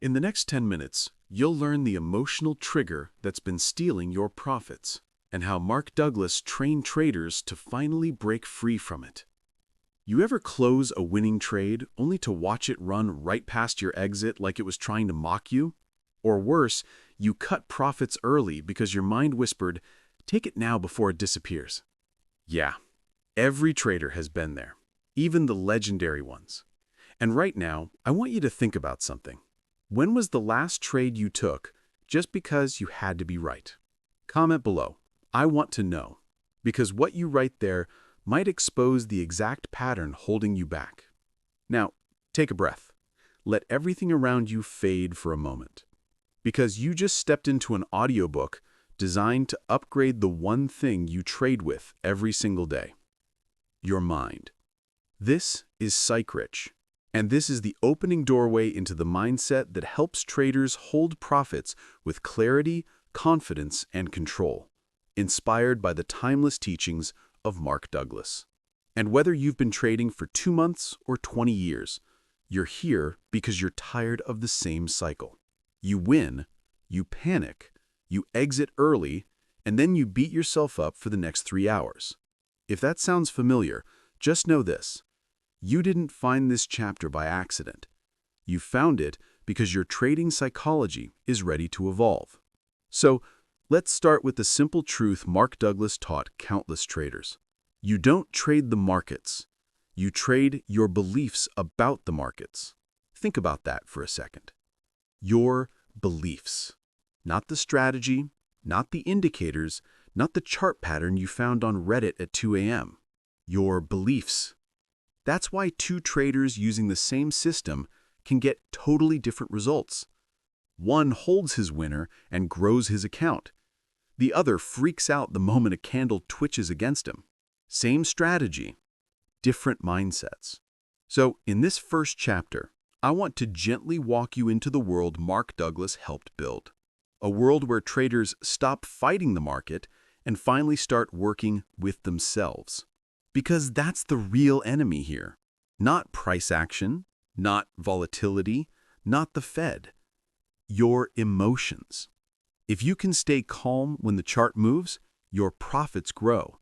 In the next 10 minutes, you'll learn the emotional trigger that's been stealing your profits and how Mark Douglas trained traders to finally break free from it. You ever close a winning trade only to watch it run right past your exit like it was trying to mock you? Or worse, you cut profits early because your mind whispered, "Take it now before it disappears." Yeah, every trader has been there, even the legendary ones. And right now, I want you to think about something. When was the last trade you took just because you had to be right? Comment below. I want to know, because what you write there might expose the exact pattern holding you back. Now, take a breath. Let everything around you fade for a moment. Because you just stepped into an audiobook designed to upgrade the one thing you trade with every single day: your mind. This is PsychRich, and this is the opening doorway into the mindset that helps traders hold profits with clarity, confidence, and control, inspired by the timeless teachings of Mark Douglas. And whether you've been trading for 2 months or 20 years, you're here because you're tired of the same cycle. You win, you panic, you exit early, and then you beat yourself up for the next 3 hours. If that sounds familiar, just know this: you didn't find this chapter by accident. You found it because your trading psychology is ready to evolve. So, let's start with the simple truth Mark Douglas taught countless traders. You don't trade the markets. You trade your beliefs about the markets. Think about that for a second. Your beliefs. Not the strategy, not the indicators, not the chart pattern you found on Reddit at 2 a.m. Your beliefs. That's why two traders using the same system can get totally different results. One holds his winner and grows his account. The other freaks out the moment a candle twitches against him. Same strategy, different mindsets. So, in this first chapter, I want to gently walk you into the world Mark Douglas helped build. A world where traders stop fighting the market and finally start working with themselves. Because that's the real enemy here. Not price action, not volatility, not the Fed. Your emotions. If you can stay calm when the chart moves, your profits grow.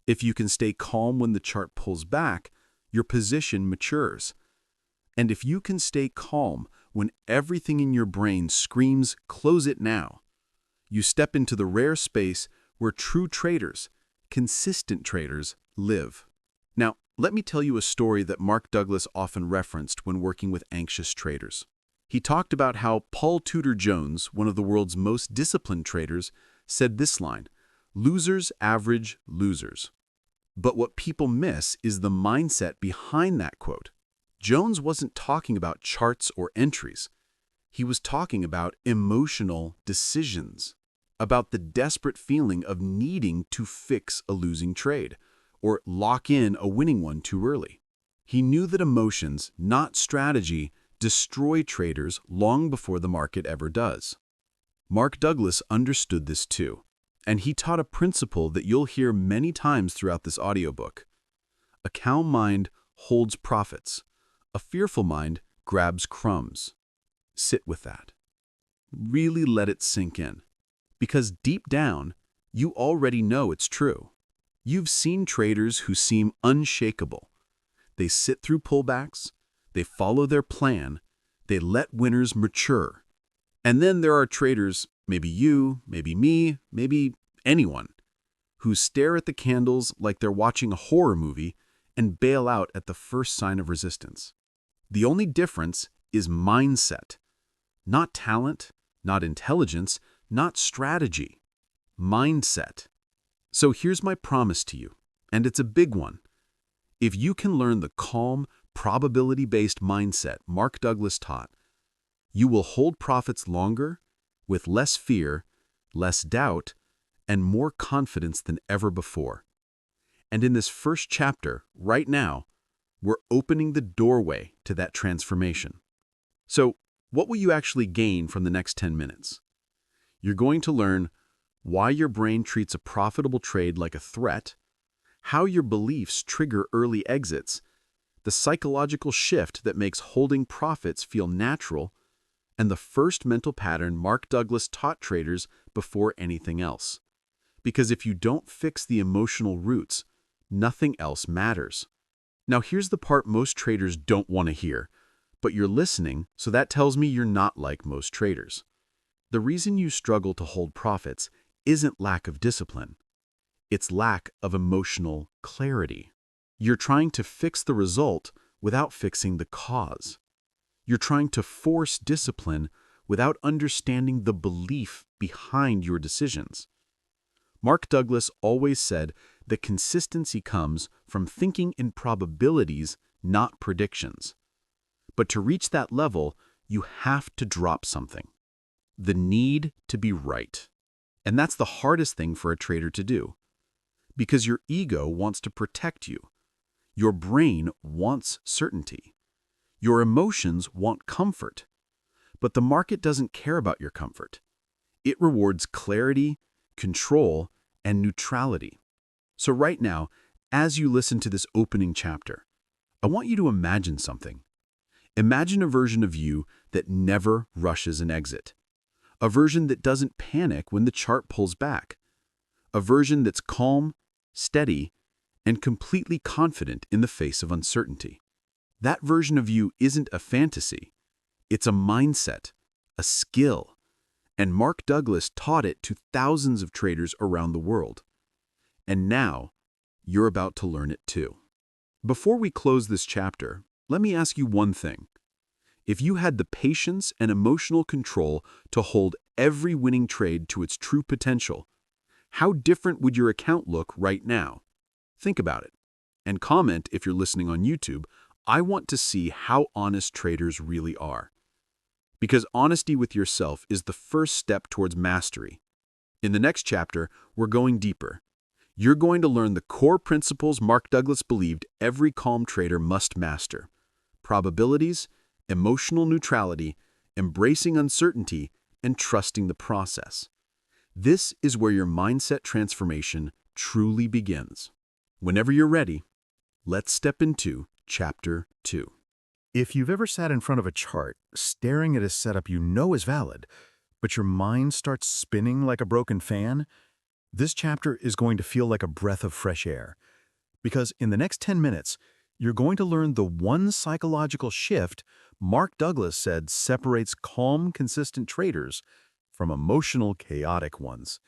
If you can stay calm when the chart pulls back, your position matures. And if you can stay calm when everything in your brain screams, "Close it now," you step into the rare space where true traders, consistent traders, live. Now, let me tell you a story that Mark Douglas often referenced when working with anxious traders. He talked about how Paul Tudor Jones, one of the world's most disciplined traders, said this line: "Losers average losers." But what people miss is the mindset behind that quote. Jones wasn't talking about charts or entries. He was talking about emotional decisions, about the desperate feeling of needing to fix a losing trade or lock in a winning one too early. He knew that emotions, not strategy, destroy traders long before the market ever does. Mark Douglas understood this too, and he taught a principle that you'll hear many times throughout this audiobook. A calm mind holds profits. A fearful mind grabs crumbs. Sit with that. Really let it sink in. Because deep down, you already know it's true. You've seen traders who seem unshakable. They sit through pullbacks, they follow their plan, they let winners mature. And then there are traders, maybe you, maybe me, maybe anyone, who stare at the candles like they're watching a horror movie and bail out at the first sign of resistance. The only difference is mindset. Not talent, not intelligence, not strategy. Mindset. So here's my promise to you, and it's a big one. If you can learn the calm, probability-based mindset Mark Douglas taught, you will hold profits longer, with less fear, less doubt, and more confidence than ever before. And in this first chapter, right now, we're opening the doorway to that transformation. So, what will you actually gain from the next 10 minutes? You're going to learn why your brain treats a profitable trade like a threat, how your beliefs trigger early exits, the psychological shift that makes holding profits feel natural, and the first mental pattern Mark Douglas taught traders before anything else. Because if you don't fix the emotional roots, nothing else matters. Now here's the part most traders don't want to hear, but you're listening, so that tells me you're not like most traders. The reason you struggle to hold profits isn't lack of discipline. It's lack of emotional clarity. You're trying to fix the result without fixing the cause. You're trying to force discipline without understanding the belief behind your decisions. Mark Douglas always said that consistency comes from thinking in probabilities, not predictions. But to reach that level, you have to drop something: the need to be right. And that's the hardest thing for a trader to do. Because your ego wants to protect you. Your brain wants certainty. Your emotions want comfort. But the market doesn't care about your comfort. It rewards clarity, control, and neutrality. So right now, as you listen to this opening chapter, I want you to imagine something. Imagine a version of you that never rushes an exit. A version that doesn't panic when the chart pulls back. A version that's calm, steady, and completely confident in the face of uncertainty. That version of you isn't a fantasy. It's a mindset, a skill. And Mark Douglas taught it to thousands of traders around the world. And now, you're about to learn it too. Before we close this chapter, let me ask you one thing. If you had the patience and emotional control to hold every winning trade to its true potential, how different would your account look right now? Think about it. And comment if you're listening on YouTube. I want to see how honest traders really are. Because honesty with yourself is the first step towards mastery. In the next chapter, we're going deeper. You're going to learn the core principles Mark Douglas believed every calm trader must master: probabilities, emotional neutrality, embracing uncertainty, and trusting the process. This is where your mindset transformation truly begins. Whenever you're ready, let's step into Chapter 2. If you've ever sat in front of a chart, staring at a setup you know is valid, but your mind starts spinning like a broken fan, this chapter is going to feel like a breath of fresh air. Because in the next 10 minutes, you're going to learn the one psychological shift Mark Douglas said separates calm, consistent traders from emotional, chaotic ones.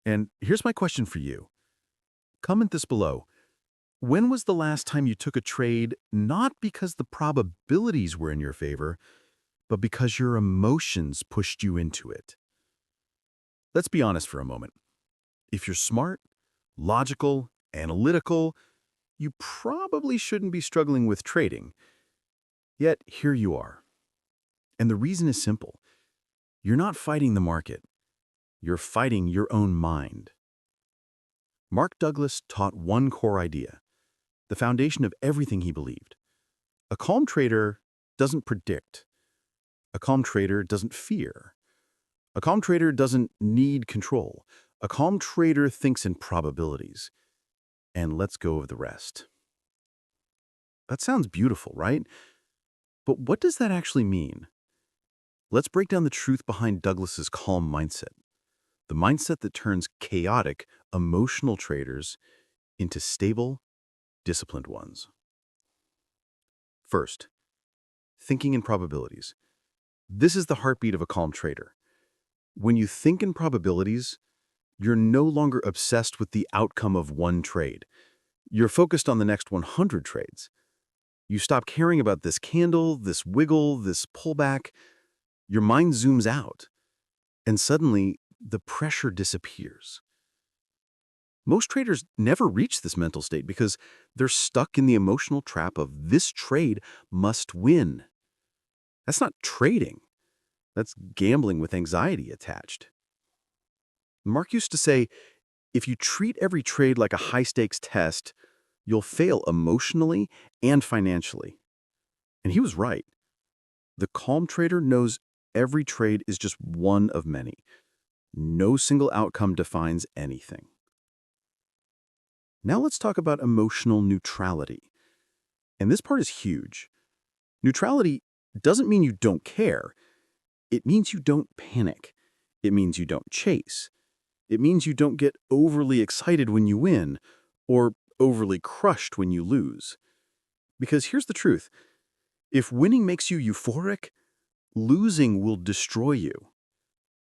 And here's my question for you. Comment this below. When was the last time you took a trade not because the probabilities were in your favor, but because your emotions pushed you into it? Let's be honest for a moment. If you're smart, logical, analytical, you probably shouldn't be struggling with trading. Yet here you are. And the reason is simple. You're not fighting the market. You're fighting your own mind. Mark Douglas taught one core idea, the foundation of everything he believed. A calm trader doesn't predict. A calm trader doesn't fear. A calm trader doesn't need control. A calm trader thinks in probabilities. And lets go of the rest. That sounds beautiful, right? But what does that actually mean? Let's break down the truth behind Douglas's calm mindset. The mindset that turns chaotic, emotional traders into stable, disciplined ones. First, thinking in probabilities. This is the heartbeat of a calm trader. When you think in probabilities, you're no longer obsessed with the outcome of one trade. You're focused on the next 100 trades. You stop caring about this candle, this wiggle, this pullback. Your mind zooms out, and suddenly the pressure disappears. Most traders never reach this mental state because they're stuck in the emotional trap of this trade must win. That's not trading. That's gambling with anxiety attached. Mark used to say, if you treat every trade like a high-stakes test, you'll fail emotionally and financially. And he was right. The calm trader knows every trade is just one of many. No single outcome defines anything. Now let's talk about emotional neutrality. And this part is huge. Neutrality doesn't mean you don't care. It means you don't panic. It means you don't chase. It means you don't get overly excited when you win or overly crushed when you lose. Because here's the truth. If winning makes you euphoric, losing will destroy you.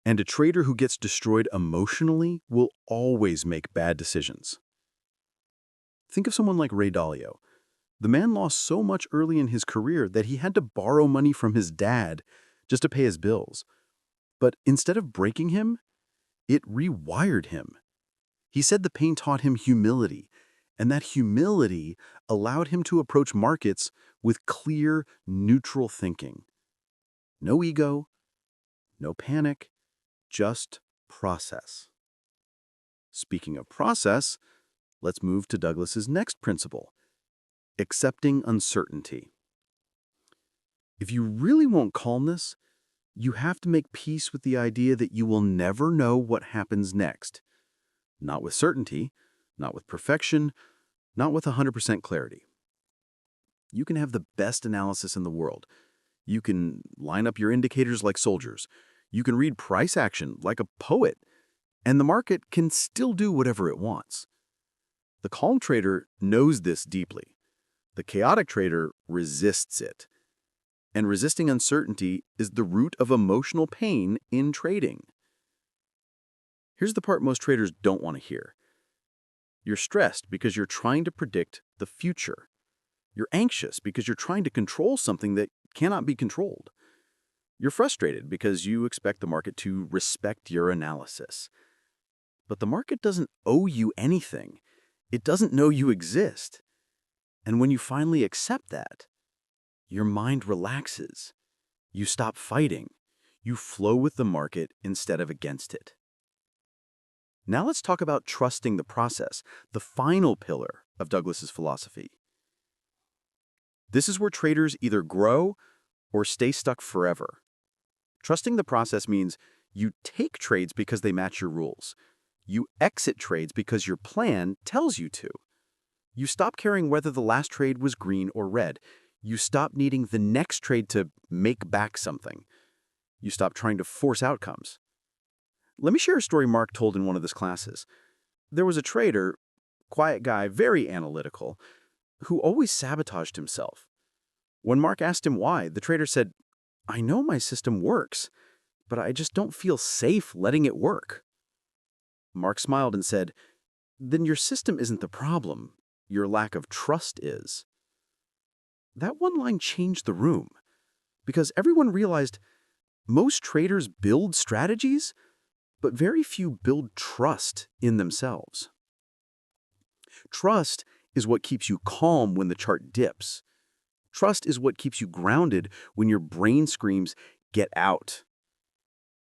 And a trader who gets destroyed emotionally will always make bad decisions. Think of someone like Ray Dalio. The man lost so much early in his career that he had to borrow money from his dad just to pay his bills. But instead of breaking him, it rewired him. He said the pain taught him humility, and that humility allowed him to approach markets with clear, neutral thinking. No ego, no panic, just process. Speaking of process, let's move to Douglas's next principle, accepting uncertainty. If you really want calmness, you have to make peace with the idea that you will never know what happens next. Not with certainty, not with perfection, not with 100% clarity. You can have the best analysis in the world. You can line up your indicators like soldiers. You can read price action like a poet. And the market can still do whatever it wants. The calm trader knows this deeply. The chaotic trader resists it. And resisting uncertainty is the root of emotional pain in trading. Here's the part most traders don't want to hear. You're stressed because you're trying to predict the future. You're anxious because you're trying to control something that cannot be controlled. You're frustrated because you expect the market to respect your analysis. But the market doesn't owe you anything. It doesn't know you exist. And when you finally accept that, your mind relaxes. You stop fighting. You flow with the market instead of against it. Now let's talk about trusting the process, the final pillar of Douglas's philosophy. This is where traders either grow or stay stuck forever. Trusting the process means you take trades because they match your rules. You exit trades because your plan tells you to. You stop caring whether the last trade was green or red. You stop needing the next trade to make back something. You stop trying to force outcomes. Let me share a story Mark told in one of his classes. There was a trader, quiet guy, very analytical, who always sabotaged himself. When Mark asked him why, the trader said, "I know my system works, but I just don't feel safe letting it work." Mark smiled and said, "Then your system isn't the problem. Your lack of trust is." That one line changed the room, because everyone realized most traders build strategies, but very few build trust in themselves. Trust is what keeps you calm when the chart dips. Trust is what keeps you grounded when your brain screams, "Get out."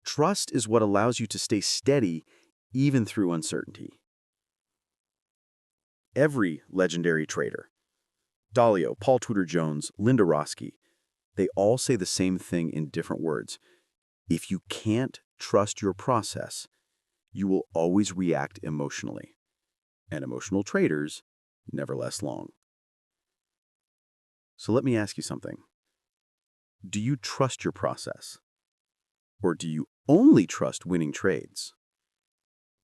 Trust is what allows you to stay steady even through uncertainty. Every legendary trader, Dalio, Paul Tudor Jones, Linda Roski, they all say the same thing in different words. If you can't trust your process, you will always react emotionally. And emotional traders never last long. So let me ask you something. Do you trust your process? Or do you only trust winning trades?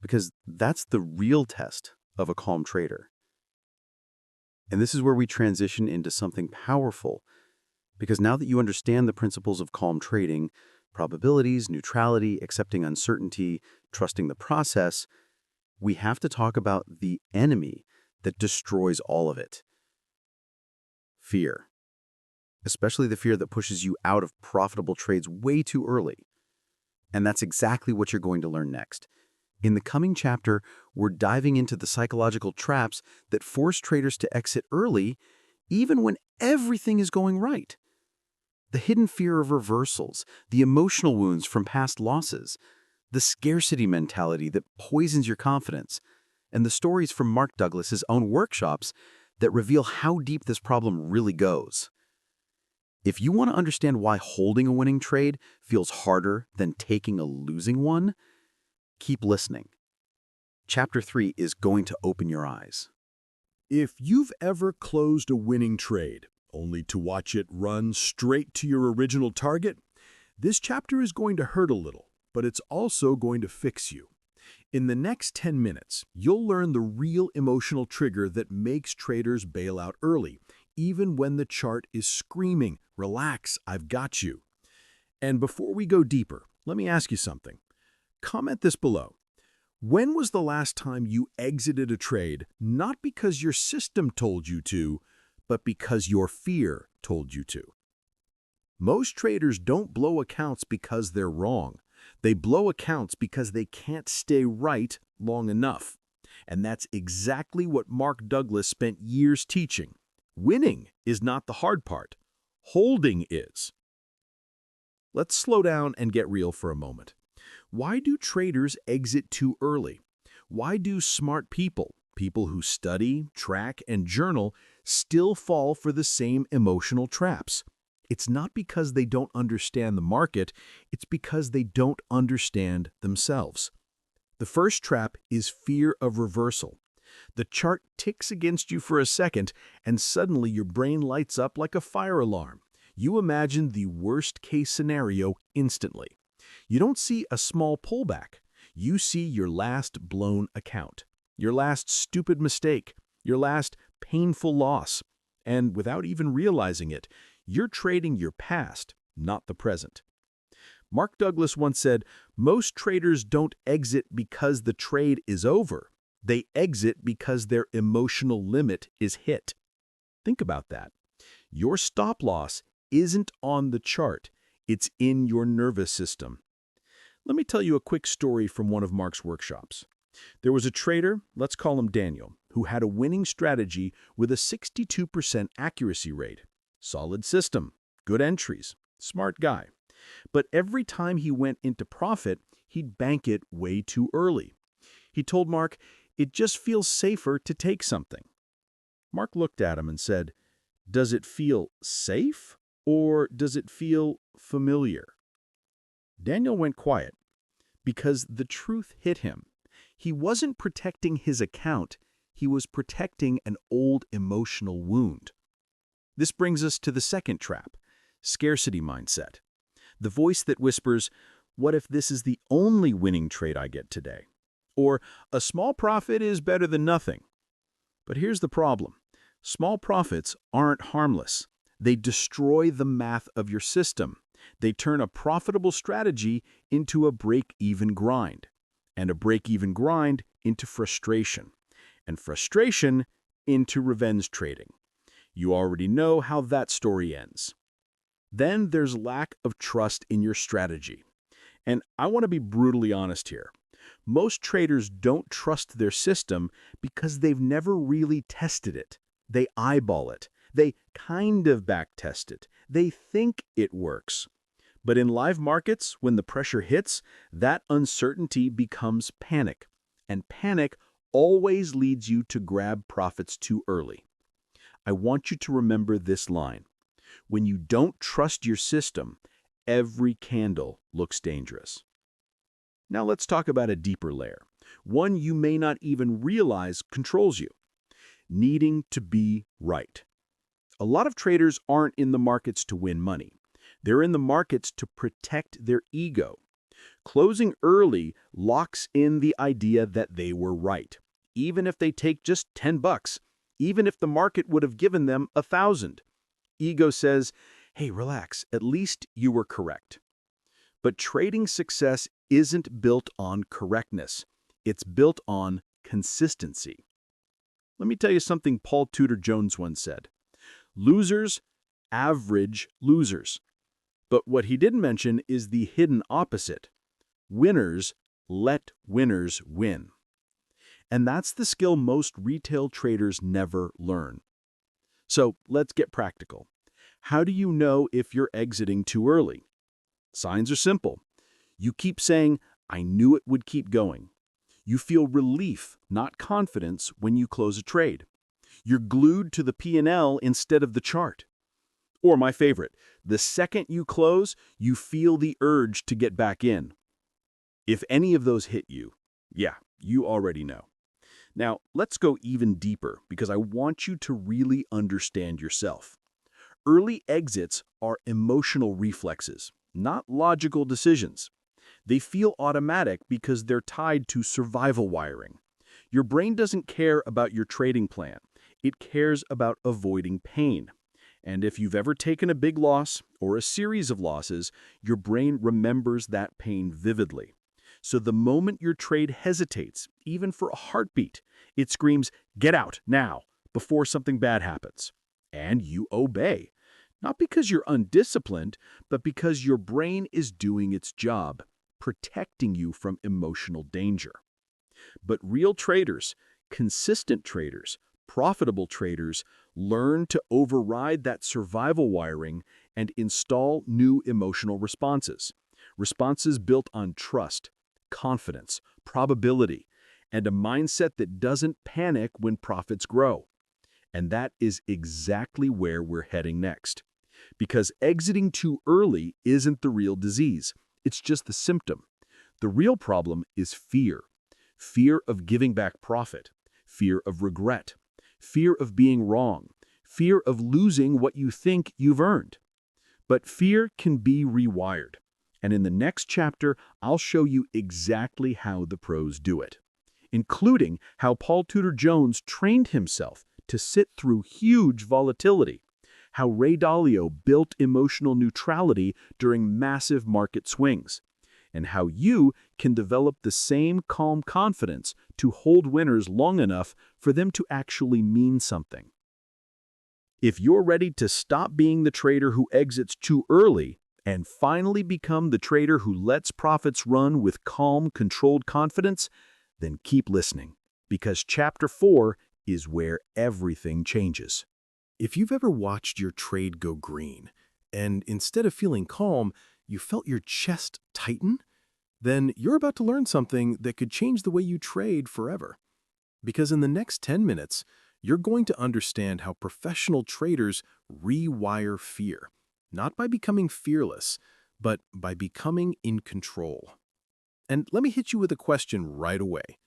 Because that's the real test of a calm trader. And this is where we transition into something powerful, because now that you understand the principles of calm trading, probabilities, neutrality, accepting uncertainty, trusting the process, we have to talk about the enemy that destroys all of it. Fear. Especially the fear that pushes you out of profitable trades way too early. And that's exactly what you're going to learn next. In the coming chapter, we're diving into the psychological traps that force traders to exit early, even when everything is going right. The hidden fear of reversals, the emotional wounds from past losses, the scarcity mentality that poisons your confidence, and the stories from Mark Douglas's own workshops that reveal how deep this problem really goes. If you want to understand why holding a winning trade feels harder than taking a losing one, keep listening. Chapter 3 is going to open your eyes. If you've ever closed a winning trade only to watch it run straight to your original target, This chapter is going to hurt a little, but it's also going to fix you. In the next 10 minutes, you'll learn the real emotional trigger that makes traders bail out early, even when the chart is screaming, "Relax, I've got you." And before we go deeper, let me ask you something. Comment this below. When was the last time you exited a trade not because your system told you to, but because your fear told you to? Most traders don't blow accounts because they're wrong. They blow accounts because they can't stay right long enough. And that's exactly what Mark Douglas spent years teaching. Winning is not the hard part. Holding is. Let's slow down and get real for a moment. Why do traders exit too early? Why do smart people, people who study, track, and journal, still fall for the same emotional traps? It's not because they don't understand the market, it's because they don't understand themselves. The first trap is fear of reversal. The chart ticks against you for a second, and suddenly your brain lights up like a fire alarm. You imagine the worst-case scenario instantly. You don't see a small pullback. You see your last blown account, your last stupid mistake, your last painful loss. And without even realizing it, you're trading your past, not the present. Mark Douglas once said, "Most traders don't exit because the trade is over. They exit because their emotional limit is hit." Think about that. Your stop loss isn't on the chart. It's in your nervous system. Let me tell you a quick story from one of Mark's workshops. There was a trader, let's call him Daniel, who had a winning strategy with a 62% accuracy rate. Solid system, good entries, smart guy. But every time he went into profit, he'd bank it way too early. He told Mark, "It just feels safer to take something." Mark looked at him and said, "Does it feel safe or does it feel familiar?" Daniel went quiet because the truth hit him. He wasn't protecting his account, he was protecting an old emotional wound. This brings us to the second trap, scarcity mindset. The voice that whispers, "What if this is the only winning trade I get today?" Or, "A small profit is better than nothing." But here's the problem. Small profits aren't harmless. They destroy the math of your system. They turn a profitable strategy into a break-even grind, and a break-even grind into frustration, and frustration into revenge trading. You already know how that story ends. Then there's lack of trust in your strategy. And I want to be brutally honest here. Most traders don't trust their system because they've never really tested it. They eyeball it. They kind of backtest it. They think it works. But in live markets, when the pressure hits, that uncertainty becomes panic. And panic always leads you to grab profits too early. I want you to remember this line. When you don't trust your system, every candle looks dangerous. Now let's talk about a deeper layer, one you may not even realize controls you. Needing to be right. A lot of traders aren't in the markets to win money. They're in the markets to protect their ego. Closing early locks in the idea that they were right, even if they take just $10, even if the market would have given them 1,000. Ego says, "Hey, relax, at least you were correct." But trading success isn't built on correctness. It's built on consistency. Let me tell you something Paul Tudor Jones once said. Losers average losers. But what he didn't mention is the hidden opposite. Winners let winners win. And that's the skill most retail traders never learn. So let's get practical. How do you know if you're exiting too early? Signs are simple. You keep saying, "I knew it would keep going." You feel relief, not confidence, when you close a trade. You're glued to the P&L instead of the chart. Or my favorite, the second you close, you feel the urge to get back in. If any of those hit you, yeah, you already know. Now, let's go even deeper because I want you to really understand yourself. Early exits are emotional reflexes, not logical decisions. They feel automatic because they're tied to survival wiring. Your brain doesn't care about your trading plan. It cares about avoiding pain. And if you've ever taken a big loss or a series of losses, your brain remembers that pain vividly. So the moment your trade hesitates, even for a heartbeat, it screams, "Get out, now," before something bad happens. And you obey. Not because you're undisciplined, but because your brain is doing its job, protecting you from emotional danger. But real traders, consistent traders, profitable traders, learn to override that survival wiring and install new emotional responses. Responses built on trust, confidence, probability, and a mindset that doesn't panic when profits grow. And that is exactly where we're heading next. Because exiting too early isn't the real disease. It's just the symptom. The real problem is fear. Fear of giving back profit. Fear of regret. Fear of being wrong. Fear of losing what you think you've earned. But fear can be rewired. And in the next chapter, I'll show you exactly how the pros do it, including how Paul Tudor Jones trained himself to sit through huge volatility, how Ray Dalio built emotional neutrality during massive market swings, and how you can develop the same calm confidence to hold winners long enough for them to actually mean something. If you're ready to stop being the trader who exits too early and finally become the trader who lets profits run with calm, controlled confidence, then keep listening, because Chapter 4 is where everything changes. If you've ever watched your trade go green, and instead of feeling calm, you felt your chest tighten, then you're about to learn something that could change the way you trade forever. Because in the next 10 minutes, you're going to understand how professional traders rewire fear, not by becoming fearless, but by becoming in control. And let me hit you with a question right away.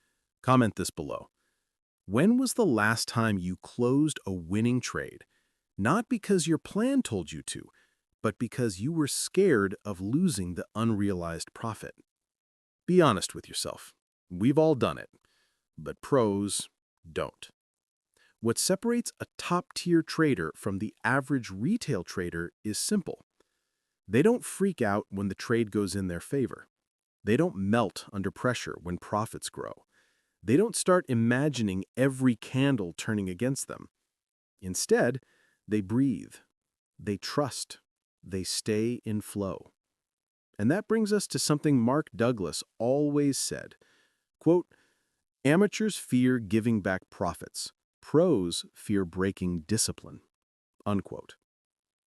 Comment this below. When was the last time you closed a winning trade? Not because your plan told you to, but because you were scared of losing the unrealized profit. Be honest with yourself. We've all done it, but pros don't. What separates a top-tier trader from the average retail trader is simple. They don't freak out when the trade goes in their favor. They don't melt under pressure when profits grow. They don't start imagining every candle turning against them. Instead, they breathe, they trust, they stay in flow. And that brings us to something Mark Douglas always said, quote, "Amateurs fear giving back profits. Pros fear breaking discipline." Unquote.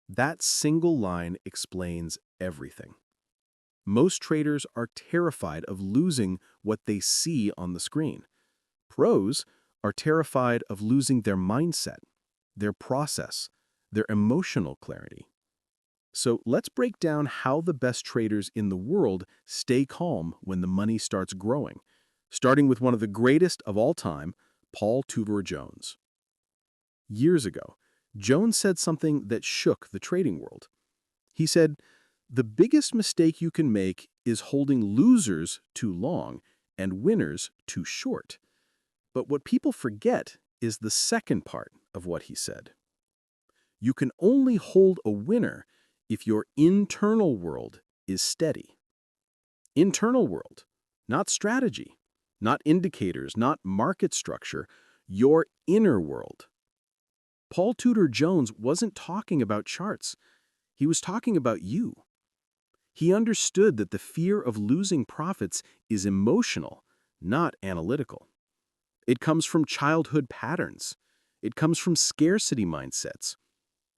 That single line explains everything. Most traders are terrified of losing what they see on the screen. Pros are terrified of losing their mindset, their process, their emotional clarity. So let's break down how the best traders in the world stay calm when the money starts growing, starting with one of the greatest of all time, Paul Tudor Jones. Years ago, Jones said something that shook the trading world. He said, "The biggest mistake you can make is holding losers too long and winners too short." But what people forget is the second part of what he said. You can only hold a winner if your internal world is steady. Internal world, not strategy, not indicators, not market structure, your inner world. Paul Tudor Jones wasn't talking about charts. He was talking about you. He understood that the fear of losing profits is emotional, not analytical. It comes from childhood patterns. It comes from scarcity mindsets.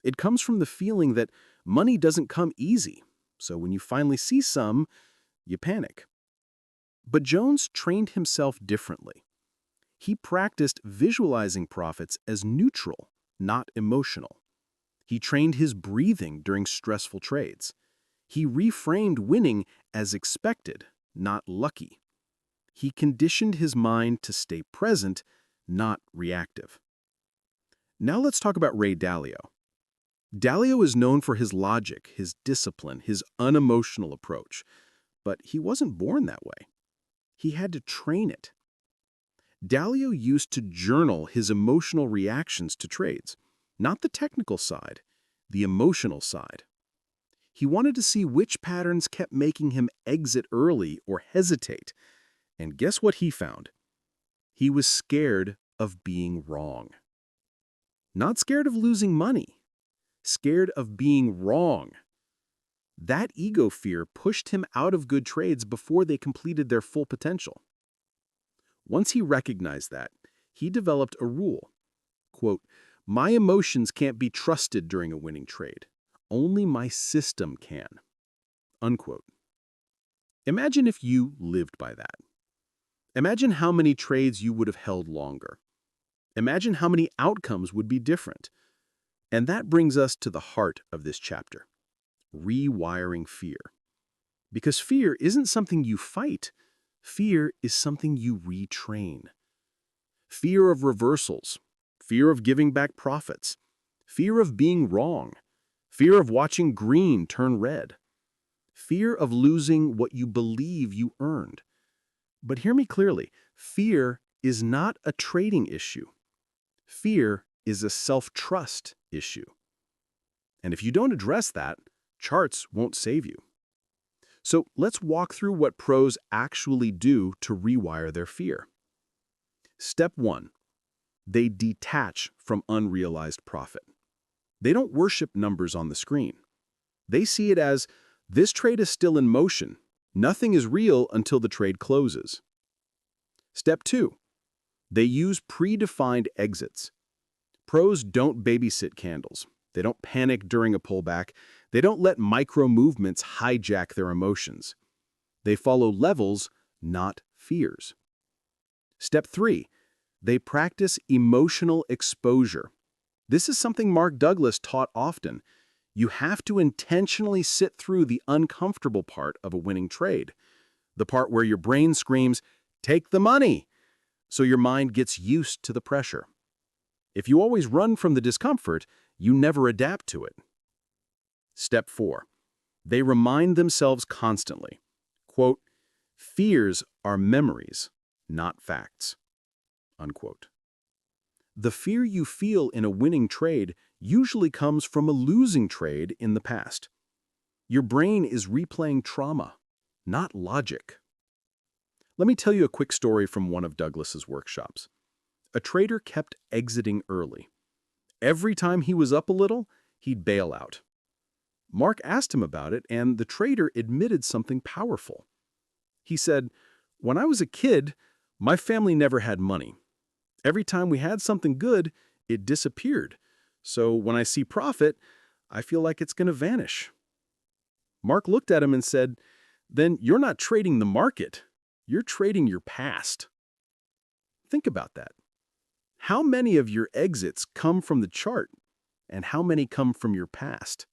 It comes from the feeling that money doesn't come easy, so when you finally see some, you panic. But Jones trained himself differently. He practiced visualizing profits as neutral, not emotional. He trained his breathing during stressful trades. He reframed winning as expected, not lucky. He conditioned his mind to stay present, not reactive. Now let's talk about Ray Dalio. Dalio is known for his logic, his discipline, his unemotional approach, but he wasn't born that way. He had to train it. Dalio used to journal his emotional reactions to trades, not the technical side, the emotional side. He wanted to see which patterns kept making him exit early or hesitate. And guess what he found? He was scared of being wrong. Not scared of losing money, scared of being wrong. That ego fear pushed him out of good trades before they completed their full potential. Once he recognized that, he developed a rule. Quote, "My emotions can't be trusted during a winning trade. Only my system can." Unquote. Imagine if you lived by that. Imagine how many trades you would have held longer. Imagine how many outcomes would be different. And that brings us to the heart of this chapter, rewiring fear. Because fear isn't something you fight. Fear is something you retrain. Fear of reversals, fear of giving back profits, fear of being wrong, fear of watching green turn red, fear of losing what you believe you earned. But hear me clearly, fear is not a trading issue. Fear is a self-trust issue. And if you don't address that, charts won't save you. So let's walk through what pros actually do to rewire their fear. Step 1. They detach from unrealized profit. They don't worship numbers on the screen. They see it as, this trade is still in motion. Nothing is real until the trade closes. Step 2. They use predefined exits. Pros don't babysit candles. They don't panic during a pullback. They don't let micro movements hijack their emotions. They follow levels, not fears. Step 3. They practice emotional exposure. This is something Mark Douglas taught often. You have to intentionally sit through the uncomfortable part of a winning trade, the part where your brain screams, "Take the money!" so your mind gets used to the pressure. If you always run from the discomfort, you never adapt to it. Step 4. They remind themselves constantly. Quote, "Fears are memories, not facts." Unquote. The fear you feel in a winning trade usually comes from a losing trade in the past. Your brain is replaying trauma, not logic. Let me tell you a quick story from one of Douglas's workshops. A trader kept exiting early. Every time he was up a little, he'd bail out. Mark asked him about it, and the trader admitted something powerful. He said, "When I was a kid, my family never had money. Every time we had something good, it disappeared. So when I see profit, I feel like it's going to vanish." Mark looked at him and said, "Then you're not trading the market. You're trading your past." Think about that. How many of your exits come from the chart, and how many come from your past?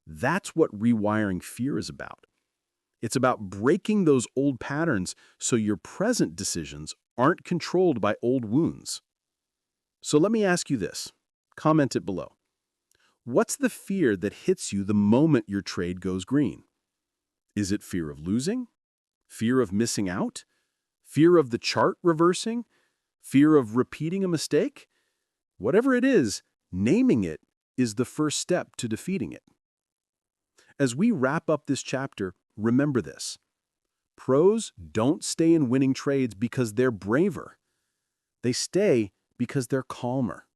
That's what rewiring fear is about. It's about breaking those old patterns so your present decisions aren't controlled by old wounds. So let me ask you this. Comment it below. What's the fear that hits you the moment your trade goes green? Is it fear of losing? Fear of missing out? Fear of the chart reversing? Fear of repeating a mistake? Whatever it is, naming it is the first step to defeating it. As we wrap up this chapter, remember this. Pros don't stay in winning trades because they're braver. They stay because they're calmer.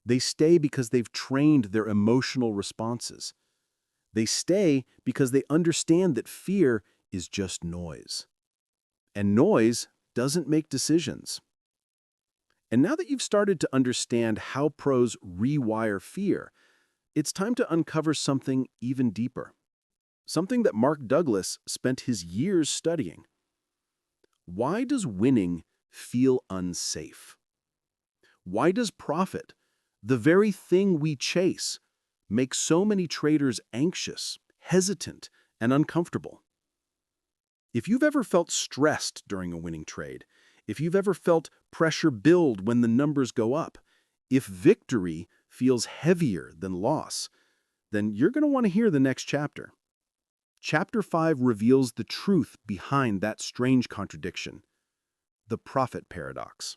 They stay because they've trained their emotional responses. They stay because they understand that fear is just noise. And noise doesn't make decisions. And now that you've started to understand how pros rewire fear, it's time to uncover something even deeper. Something that Mark Douglas spent his years studying. Why does winning feel unsafe? Why does profit, the very thing we chase, make so many traders anxious, hesitant, and uncomfortable? If you've ever felt stressed during a winning trade, if you've ever felt pressure build when the numbers go up, if victory feels heavier than loss, then you're going to want to hear the next chapter. Chapter 5 reveals the truth behind that strange contradiction, the profit paradox.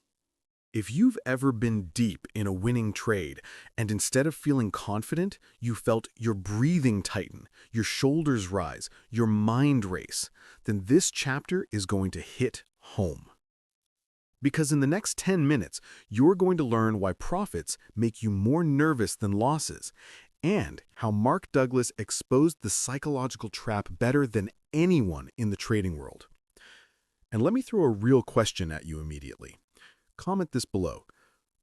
If you've ever been deep in a winning trade, and instead of feeling confident, you felt your breathing tighten, your shoulders rise, your mind race, then this chapter is going to hit home. Because in the next 10 minutes, you're going to learn why profits make you more nervous than losses, and how Mark Douglas exposed the psychological trap better than anyone in the trading world. And let me throw a real question at you immediately. Comment this below.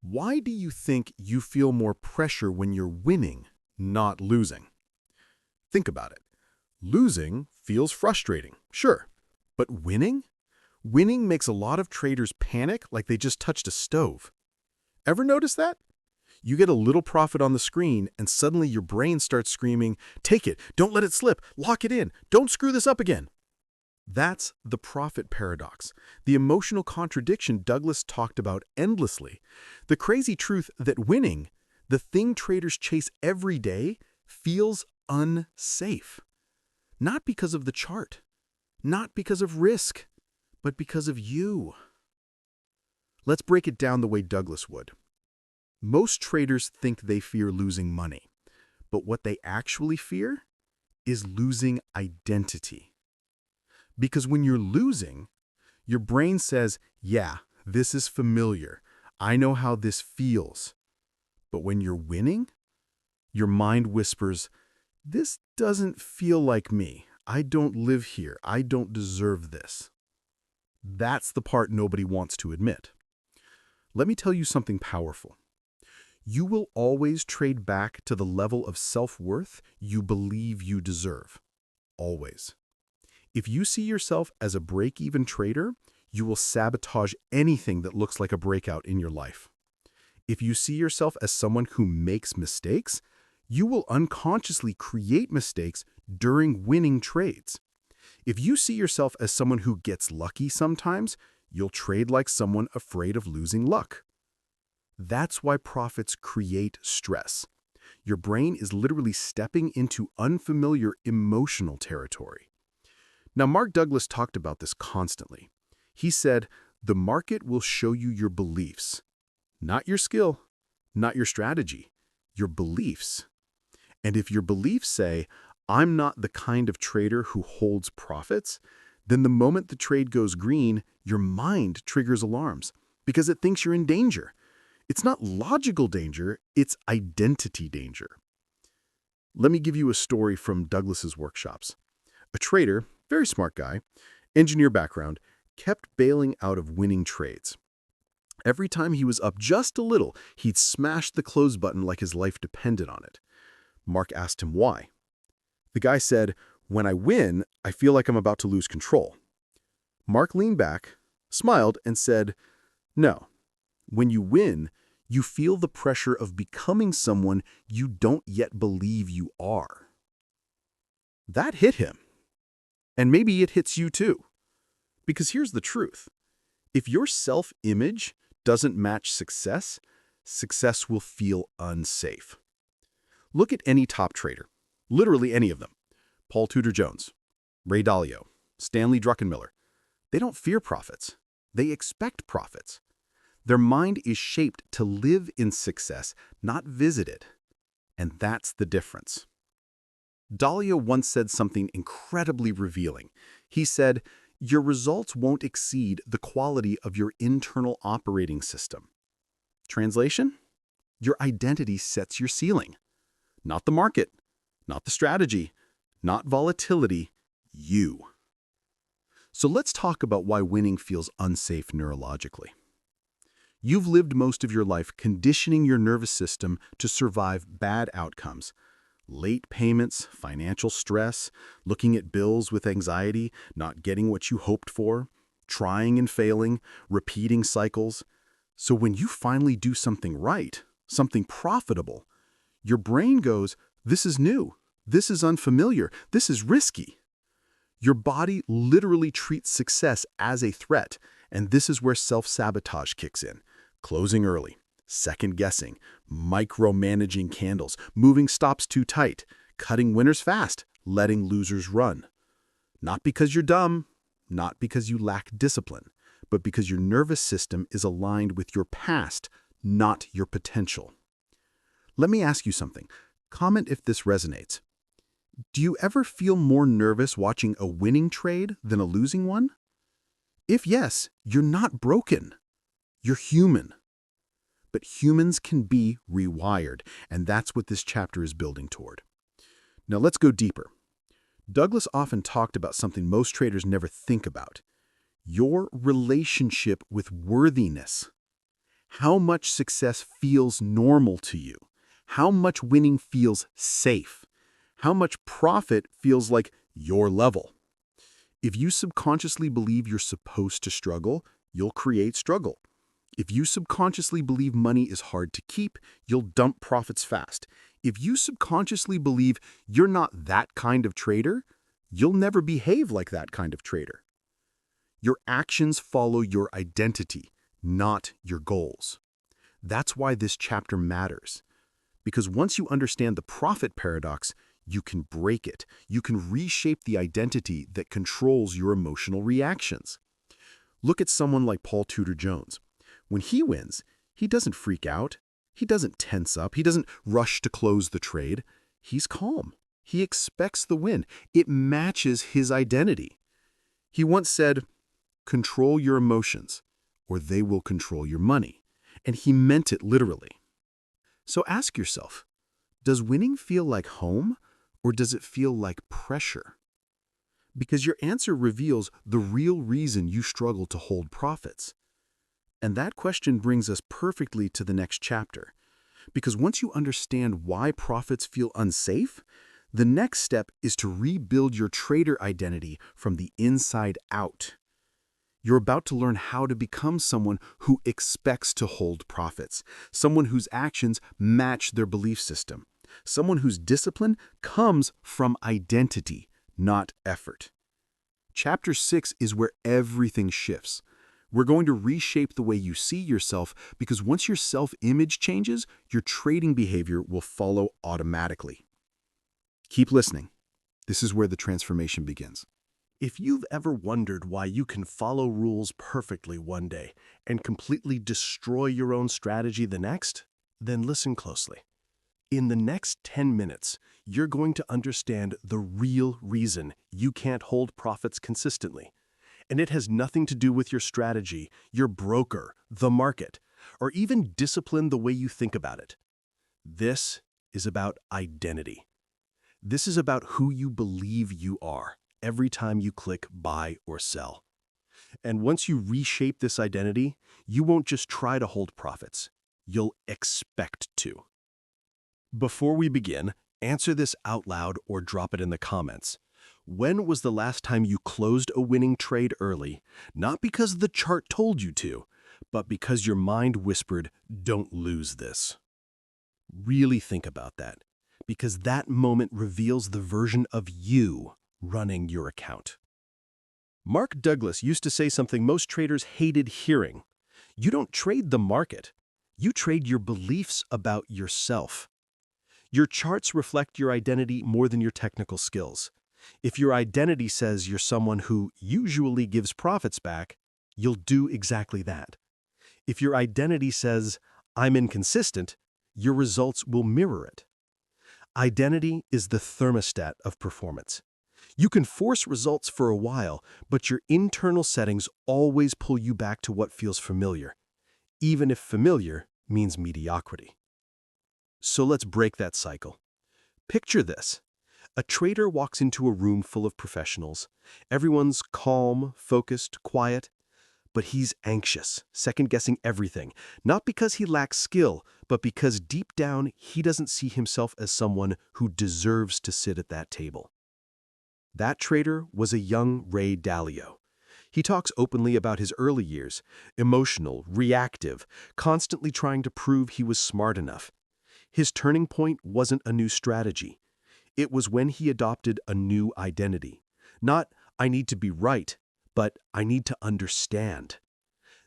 Why do you think you feel more pressure when you're winning, not losing? Think about it. Losing feels frustrating, sure. But winning? Winning makes a lot of traders panic like they just touched a stove. Ever notice that? You get a little profit on the screen and suddenly your brain starts screaming, "Take it, don't let it slip, lock it in, don't screw this up again." That's the profit paradox, the emotional contradiction Douglas talked about endlessly. The crazy truth that winning, the thing traders chase every day, feels unsafe. Not because of the chart, not because of risk, but because of you. Let's break it down the way Douglas would. Most traders think they fear losing money, but what they actually fear is losing identity. Because when you're losing, your brain says, yeah, this is familiar. I know how this feels. But when you're winning, your mind whispers, this doesn't feel like me. I don't live here. I don't deserve this. That's the part nobody wants to admit. Let me tell you something powerful. You will always trade back to the level of self-worth you believe you deserve. Always. If you see yourself as a break-even trader, you will sabotage anything that looks like a breakout in your life. If you see yourself as someone who makes mistakes, you will unconsciously create mistakes during winning trades. If you see yourself as someone who gets lucky sometimes, you'll trade like someone afraid of losing luck. That's why profits create stress. Your brain is literally stepping into unfamiliar emotional territory. Now, Mark Douglas talked about this constantly. He said, the market will show you your beliefs, not your skill, not your strategy, your beliefs. And if your beliefs say, I'm not the kind of trader who holds profits, then the moment the trade goes green, your mind triggers alarms because it thinks you're in danger. It's not logical danger, it's identity danger. Let me give you a story from Douglas's workshops. A trader, very smart guy, engineer background, kept bailing out of winning trades. Every time he was up just a little, he'd smash the close button like his life depended on it. Mark asked him why. The guy said, when I win, I feel like I'm about to lose control. Mark leaned back, smiled, and said, no. When you win, you feel the pressure of becoming someone you don't yet believe you are. That hit him. And maybe it hits you too. Because here's the truth. If your self-image doesn't match success, success will feel unsafe. Look at any top trader, literally any of them. Paul Tudor Jones, Ray Dalio, Stanley Druckenmiller. They don't fear profits. They expect profits. Their mind is shaped to live in success, not visit it. And that's the difference. Dalio once said something incredibly revealing. He said, your results won't exceed the quality of your internal operating system. Translation? Your identity sets your ceiling. Not the market, not the strategy, not volatility, you. So let's talk about why winning feels unsafe neurologically. You've lived most of your life conditioning your nervous system to survive bad outcomes. Late payments, financial stress, looking at bills with anxiety, not getting what you hoped for, trying and failing, repeating cycles. So when you finally do something right, something profitable, your brain goes, this is new, this is unfamiliar, this is risky. Your body literally treats success as a threat, and this is where self-sabotage kicks in. Closing early, Second-guessing, micromanaging candles, moving stops too tight, cutting winners fast, letting losers run. Not because you're dumb, not because you lack discipline, but because your nervous system is aligned with your past, not your potential. Let me ask you something. Comment if this resonates. Do you ever feel more nervous watching a winning trade than a losing one? If yes, you're not broken. You're human. But humans can be rewired, and that's what this chapter is building toward. Now let's go deeper. Douglas often talked about something most traders never think about: your relationship with worthiness. How much success feels normal to you? How much winning feels safe? How much profit feels like your level? If you subconsciously believe you're supposed to struggle, you'll create struggle. If you subconsciously believe money is hard to keep, you'll dump profits fast. If you subconsciously believe you're not that kind of trader, you'll never behave like that kind of trader. Your actions follow your identity, not your goals. That's why this chapter matters. Because once you understand the profit paradox, you can break it. You can reshape the identity that controls your emotional reactions. Look at someone like Paul Tudor Jones. When he wins, he doesn't freak out. He doesn't tense up. He doesn't rush to close the trade. He's calm. He expects the win. It matches his identity. He once said, "Control your emotions, or they will control your money." And he meant it literally. So ask yourself, does winning feel like home, or does it feel like pressure? Because your answer reveals the real reason you struggle to hold profits. And that question brings us perfectly to the next chapter. Because once you understand why profits feel unsafe, the next step is to rebuild your trader identity from the inside out. You're about to learn how to become someone who expects to hold profits, someone whose actions match their belief system, someone whose discipline comes from identity, not effort. Chapter 6 is where everything shifts. We're going to reshape the way you see yourself, because once your self-image changes, your trading behavior will follow automatically. Keep listening. This is where the transformation begins. If you've ever wondered why you can follow rules perfectly one day and completely destroy your own strategy the next, then listen closely. In the next 10 minutes, you're going to understand the real reason you can't hold profits consistently. And it has nothing to do with your strategy, your broker, the market, or even discipline the way you think about it. This is about identity. This is about who you believe you are every time you click buy or sell. And once you reshape this identity, you won't just try to hold profits. You'll expect to. Before we begin, answer this out loud or drop it in the comments. When was the last time you closed a winning trade early, not because the chart told you to, but because your mind whispered, "Don't lose this"? Really think about that, because that moment reveals the version of you running your account. Mark Douglas used to say something most traders hated hearing. You don't trade the market. You trade your beliefs about yourself. Your charts reflect your identity more than your technical skills. If your identity says you're someone who usually gives profits back, you'll do exactly that. If your identity says, "I'm inconsistent," your results will mirror it. Identity is the thermostat of performance. You can force results for a while, but your internal settings always pull you back to what feels familiar, even if familiar means mediocrity. So let's break that cycle. Picture this. A trader walks into a room full of professionals. Everyone's calm, focused, quiet, but he's anxious, second-guessing everything, not because he lacks skill, but because deep down he doesn't see himself as someone who deserves to sit at that table. That trader was a young Ray Dalio. He talks openly about his early years, emotional, reactive, constantly trying to prove he was smart enough. His turning point wasn't a new strategy. It was when he adopted a new identity. Not, "I need to be right," but "I need to understand."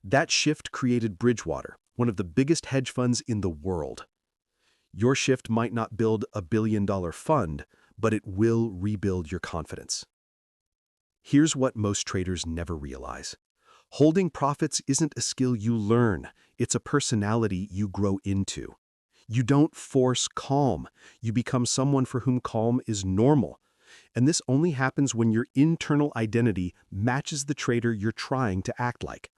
That shift created Bridgewater, one of the biggest hedge funds in the world. Your shift might not build a billion-dollar fund, but it will rebuild your confidence. Here's what most traders never realize. Holding profits isn't a skill you learn, it's a personality you grow into. You don't force calm, you become someone for whom calm is normal. And this only happens when your internal identity matches the trader you're trying to act like.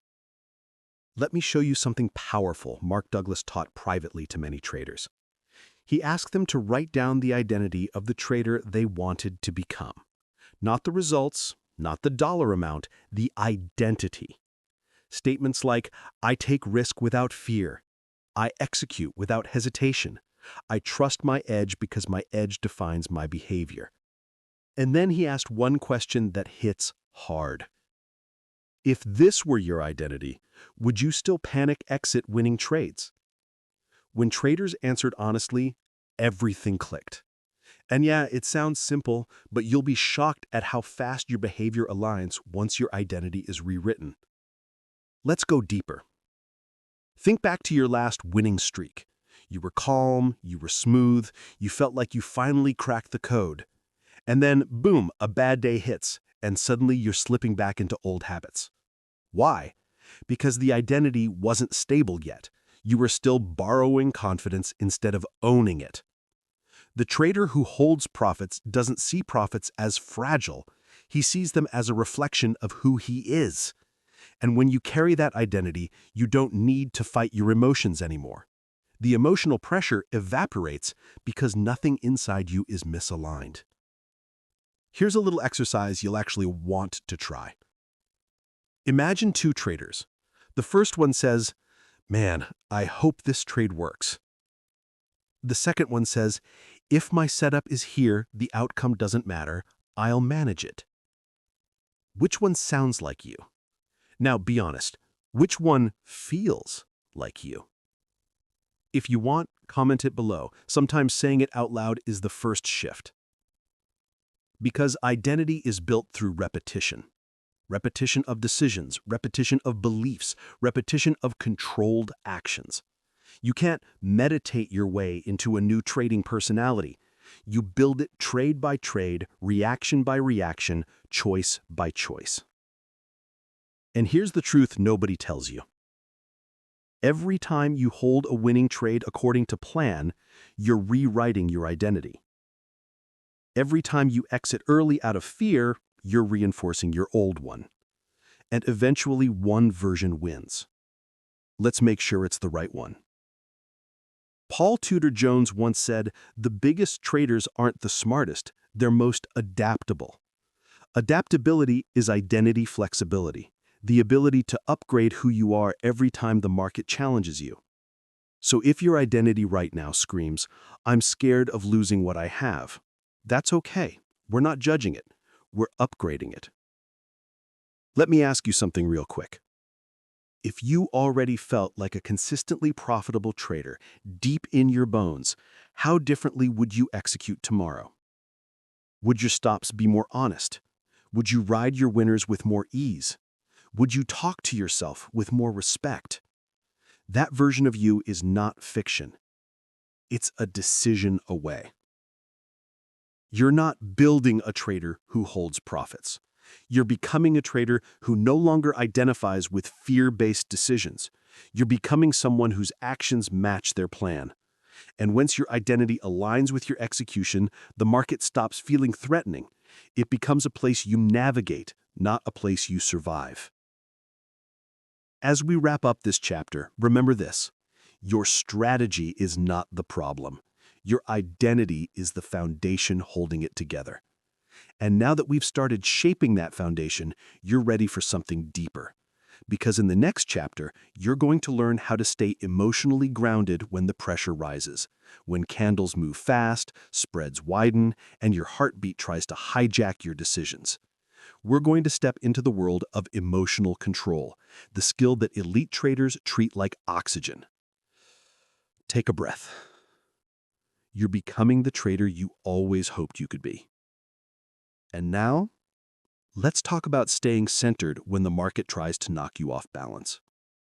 Let me show you something powerful Mark Douglas taught privately to many traders. He asked them to write down the identity of the trader they wanted to become. Not the results, not the dollar amount, the identity. Statements like, I take risk without fear. I execute without hesitation. I trust my edge because my edge defines my behavior. And then he asked one question that hits hard. If this were your identity, would you still panic exit winning trades? When traders answered honestly, everything clicked. And yeah, it sounds simple, but you'll be shocked at how fast your behavior aligns once your identity is rewritten. Let's go deeper. Think back to your last winning streak. You were calm, you were smooth, you felt like you finally cracked the code. And then, boom, a bad day hits, and suddenly you're slipping back into old habits. Why? Because the identity wasn't stable yet. You were still borrowing confidence instead of owning it. The trader who holds profits doesn't see profits as fragile. He sees them as a reflection of who he is. And when you carry that identity, you don't need to fight your emotions anymore. The emotional pressure evaporates because nothing inside you is misaligned. Here's a little exercise you'll actually want to try. Imagine two traders. The first one says, "Man, I hope this trade works." The second one says, "If my setup is here, the outcome doesn't matter. I'll manage it." Which one sounds like you? Now, be honest. Which one feels like you? If you want, comment it below. Sometimes saying it out loud is the first shift. Because identity is built through repetition. Repetition of decisions, repetition of beliefs, repetition of controlled actions. You can't meditate your way into a new trading personality. You build it trade by trade, reaction by reaction, choice by choice. And here's the truth nobody tells you. Every time you hold a winning trade according to plan, you're rewriting your identity. Every time you exit early out of fear, you're reinforcing your old one. And eventually one version wins. Let's make sure it's the right one. Paul Tudor Jones once said, "The biggest traders aren't the smartest, they're most adaptable." Adaptability is identity flexibility, the ability to upgrade who you are every time the market challenges you. So if your identity right now screams, "I'm scared of losing what I have," that's okay. We're not judging it. We're upgrading it. Let me ask you something real quick. If you already felt like a consistently profitable trader, deep in your bones, how differently would you execute tomorrow? Would your stops be more honest? Would you ride your winners with more ease? Would you talk to yourself with more respect? That version of you is not fiction. It's a decision away. You're not building a trader who holds profits. You're becoming a trader who no longer identifies with fear-based decisions. You're becoming someone whose actions match their plan. And once your identity aligns with your execution, the market stops feeling threatening. It becomes a place you navigate, not a place you survive. As we wrap up this chapter, remember this. Your strategy is not the problem. Your identity is the foundation holding it together. And now that we've started shaping that foundation, you're ready for something deeper. Because in the next chapter, you're going to learn how to stay emotionally grounded when the pressure rises, when candles move fast, spreads widen, and your heartbeat tries to hijack your decisions. We're going to step into the world of emotional control, the skill that elite traders treat like oxygen. Take a breath. You're becoming the trader you always hoped you could be. And now, let's talk about staying centered when the market tries to knock you off balance.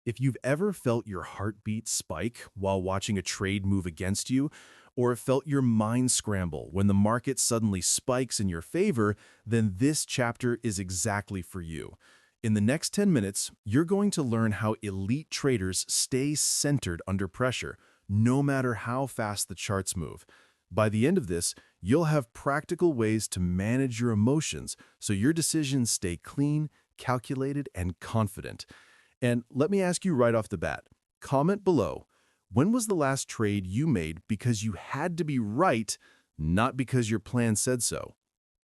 If you've ever felt your heartbeat spike while watching a trade move against you, or felt your mind scramble when the market suddenly spikes in your favor, then this chapter is exactly for you. In the next 10 minutes, you're going to learn how elite traders stay centered under pressure, no matter how fast the charts move. By the end of this, you'll have practical ways to manage your emotions so your decisions stay clean, calculated, and confident. And let me ask you right off the bat, comment below, when was the last trade you made because you had to be right, not because your plan said so?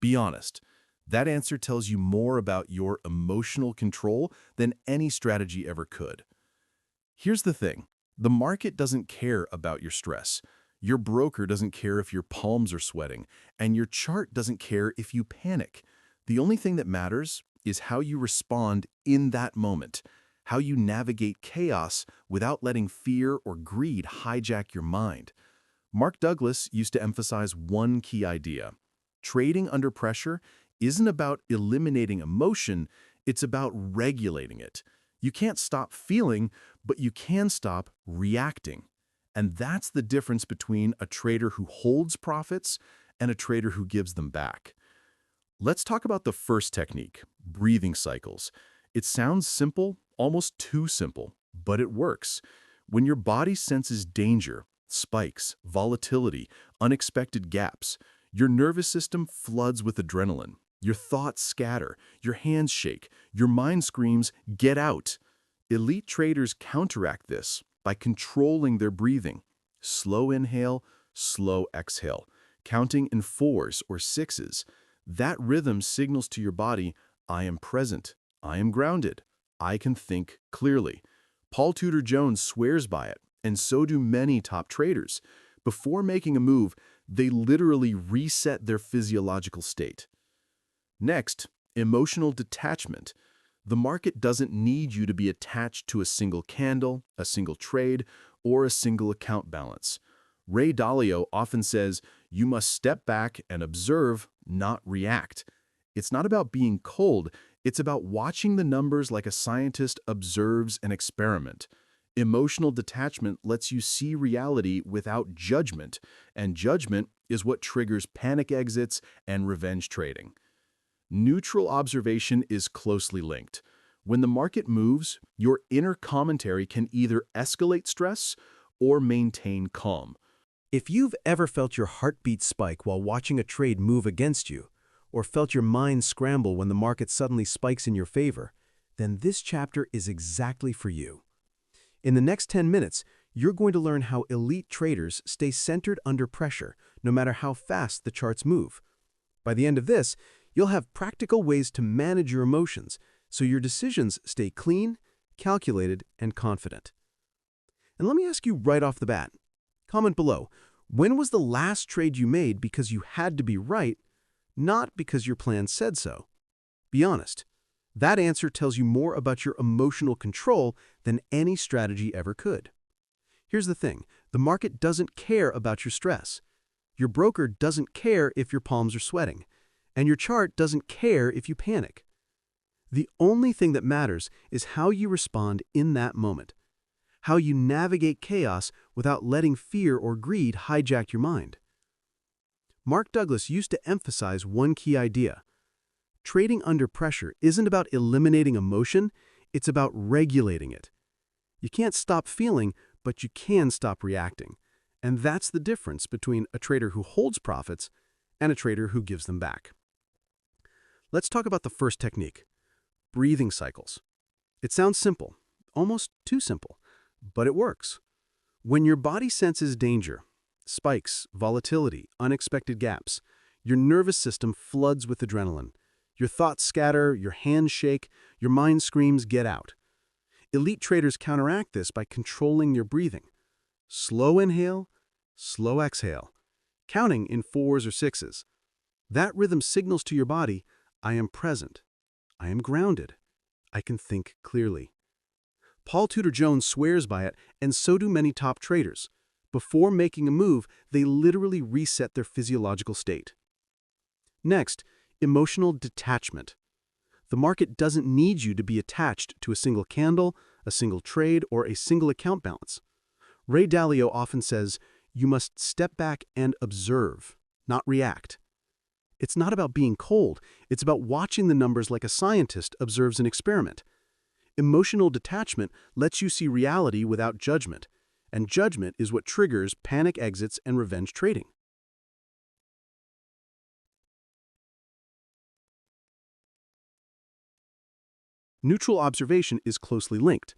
Be honest. That answer tells you more about your emotional control than any strategy ever could. Here's the thing. The market doesn't care about your stress. Your broker doesn't care if your palms are sweating, and your chart doesn't care if you panic. The only thing that matters is how you respond in that moment, how you navigate chaos without letting fear or greed hijack your mind. Mark Douglas used to emphasize one key idea. Trading under pressure isn't about eliminating emotion, it's about regulating it. You can't stop feeling, but you can stop reacting. And that's the difference between a trader who holds profits and a trader who gives them back. Let's talk about the first technique, breathing cycles. It sounds simple, almost too simple, but it works. When your body senses danger, spikes, volatility, unexpected gaps, your nervous system floods with adrenaline. Your thoughts scatter, your hands shake, your mind screams, "Get out!" Elite traders counteract this by controlling their breathing. Slow inhale, slow exhale, counting in 4s or 6s. That rhythm signals to your body, I am present, I am grounded, I can think clearly. Paul Tudor Jones swears by it, and so do many top traders. Before making a move, they literally reset their physiological state. Next, emotional detachment. The market doesn't need you to be attached to a single candle, a single trade, or a single account balance. Ray Dalio often says, you must step back and observe, not react. It's not about being cold, it's about watching the numbers like a scientist observes an experiment. Emotional detachment lets you see reality without judgment, and judgment is what triggers panic exits and revenge trading. Neutral observation is closely linked. When the market moves, your inner commentary can either escalate stress or maintain calm. If you've ever felt your heartbeat spike while watching a trade move against you, or felt your mind scramble when the market suddenly spikes in your favor, then this chapter is exactly for you. In the next 10 minutes, you're going to learn how elite traders stay centered under pressure, no matter how fast the charts move. By the end of this, you'll have practical ways to manage your emotions so your decisions stay clean, calculated, and confident. And let me ask you right off the bat. Comment below, when was the last trade you made because you had to be right, not because your plan said so? Be honest. That answer tells you more about your emotional control than any strategy ever could. Here's the thing, the market doesn't care about your stress. Your broker doesn't care if your palms are sweating, and your chart doesn't care if you panic. The only thing that matters is how you respond in that moment, how you navigate chaos without letting fear or greed hijack your mind. Mark Douglas used to emphasize one key idea. Trading under pressure isn't about eliminating emotion, it's about regulating it. You can't stop feeling, but you can stop reacting. And that's the difference between a trader who holds profits and a trader who gives them back. Let's talk about the first technique, breathing cycles. It sounds simple, almost too simple, but it works. When your body senses danger, spikes, volatility, unexpected gaps, your nervous system floods with adrenaline. Your thoughts scatter, your hands shake, your mind screams, "Get out." Elite traders counteract this by controlling your breathing. Slow inhale, slow exhale, counting in 4s or 6s. That rhythm signals to your body, I am present, I am grounded, I can think clearly. Paul Tudor Jones swears by it, and so do many top traders. Before making a move, they literally reset their physiological state. Next, emotional detachment. The market doesn't need you to be attached to a single candle, a single trade, or a single account balance. Ray Dalio often says, you must step back and observe, not react. It's not about being cold, it's about watching the numbers like a scientist observes an experiment. Emotional detachment lets you see reality without judgment, and judgment is what triggers panic exits and revenge trading. Neutral observation is closely linked.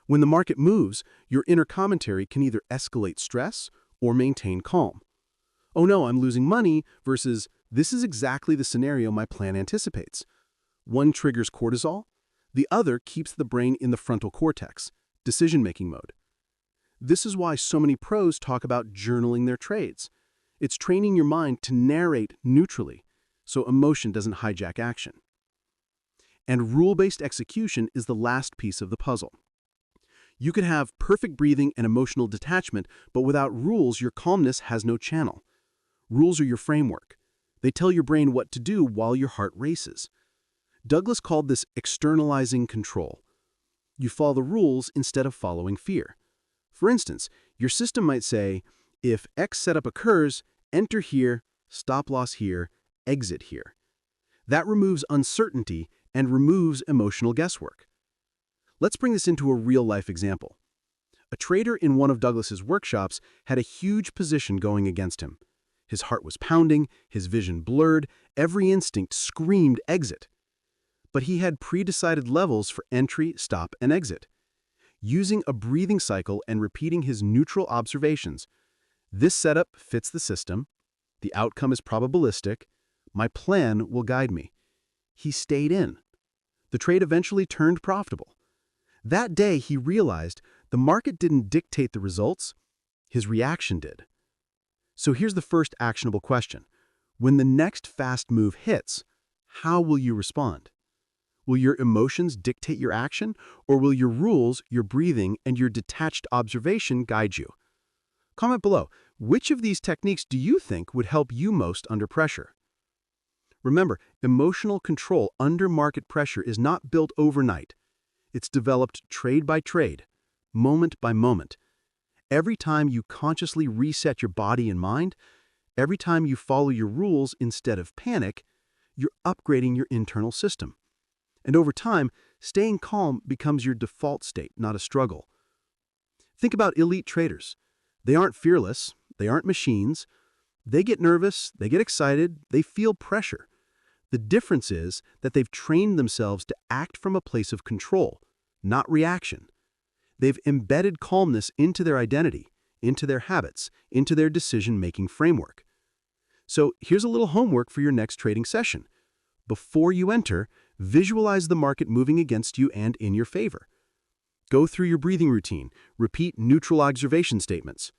When the market moves, your inner commentary can either escalate stress or maintain calm. Oh no, I'm losing money versus this is exactly the scenario my plan anticipates. One triggers cortisol, the other keeps the brain in the frontal cortex, decision-making mode. This is why so many pros talk about journaling their trades. It's training your mind to narrate neutrally, so emotion doesn't hijack action. And rule-based execution is the last piece of the puzzle. You could have perfect breathing and emotional detachment, but without rules, your calmness has no channel. Rules are your framework. They tell your brain what to do while your heart races. Douglas called this externalizing control. You follow the rules instead of following fear. For instance, your system might say, if X setup occurs, enter here, stop loss here, exit here. That removes uncertainty and removes emotional guesswork. Let's bring this into a real-life example. A trader in one of Douglas's workshops had a huge position going against him. His heart was pounding, his vision blurred, every instinct screamed exit. But he had pre-decided levels for entry, stop, and exit. Using a breathing cycle and repeating his neutral observations, this setup fits the system, the outcome is probabilistic, my plan will guide me. He stayed in. The trade eventually turned profitable. That day he realized the market didn't dictate the results, his reaction did. So here's the first actionable question. When the next fast move hits, how will you respond? Will your emotions dictate your action, or will your rules, your breathing, and your detached observation guide you? Comment below, which of these techniques do you think would help you most under pressure? Remember, emotional control under market pressure is not built overnight. It's developed trade by trade, moment by moment. Every time you consciously reset your body and mind, every time you follow your rules instead of panic, you're upgrading your internal system. And over time, staying calm becomes your default state, not a struggle. Think about elite traders. They aren't fearless, they aren't machines. They get nervous, they get excited, they feel pressure. The difference is that they've trained themselves to act from a place of control, not reaction. They've embedded calmness into their identity, into their habits, into their decision-making framework. So here's a little homework for your next trading session. Before you enter, visualize the market moving against you and in your favor. Go through your breathing routine, repeat neutral observation statements.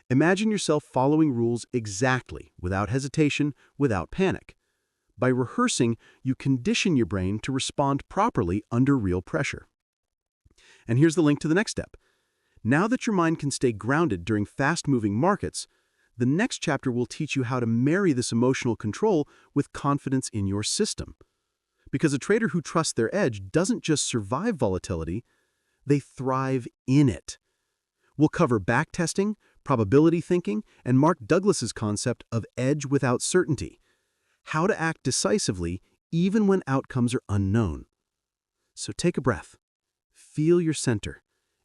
Imagine yourself following rules exactly, without hesitation, without panic. By rehearsing, you condition your brain to respond properly under real pressure. And here's the link to the next step. Now that your mind can stay grounded during fast-moving markets, the next chapter will teach you how to marry this emotional control with confidence in your system. Because a trader who trusts their edge doesn't just survive volatility, they thrive in it. We'll cover backtesting, probability thinking, and Mark Douglas's concept of edge without certainty, how to act decisively even when outcomes are unknown. So take a breath, feel your center,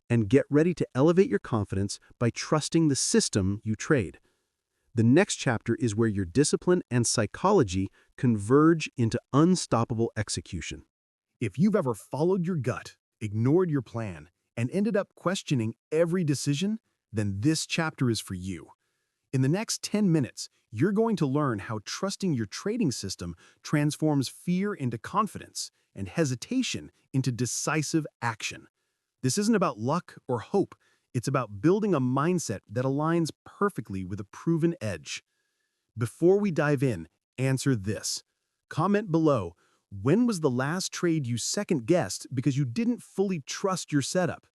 and get ready to elevate your confidence by trusting the system you trade. The next chapter is where your discipline and psychology converge into unstoppable execution. If you've ever followed your gut, ignored your plan, and ended up questioning every decision, then this chapter is for you. In the next 10 minutes, you're going to learn how trusting your trading system transforms fear into confidence and hesitation into decisive action. This isn't about luck or hope. It's about building a mindset that aligns perfectly with a proven edge. Before we dive in, answer this. Comment below, when was the last trade you second-guessed because you didn't fully trust your setup?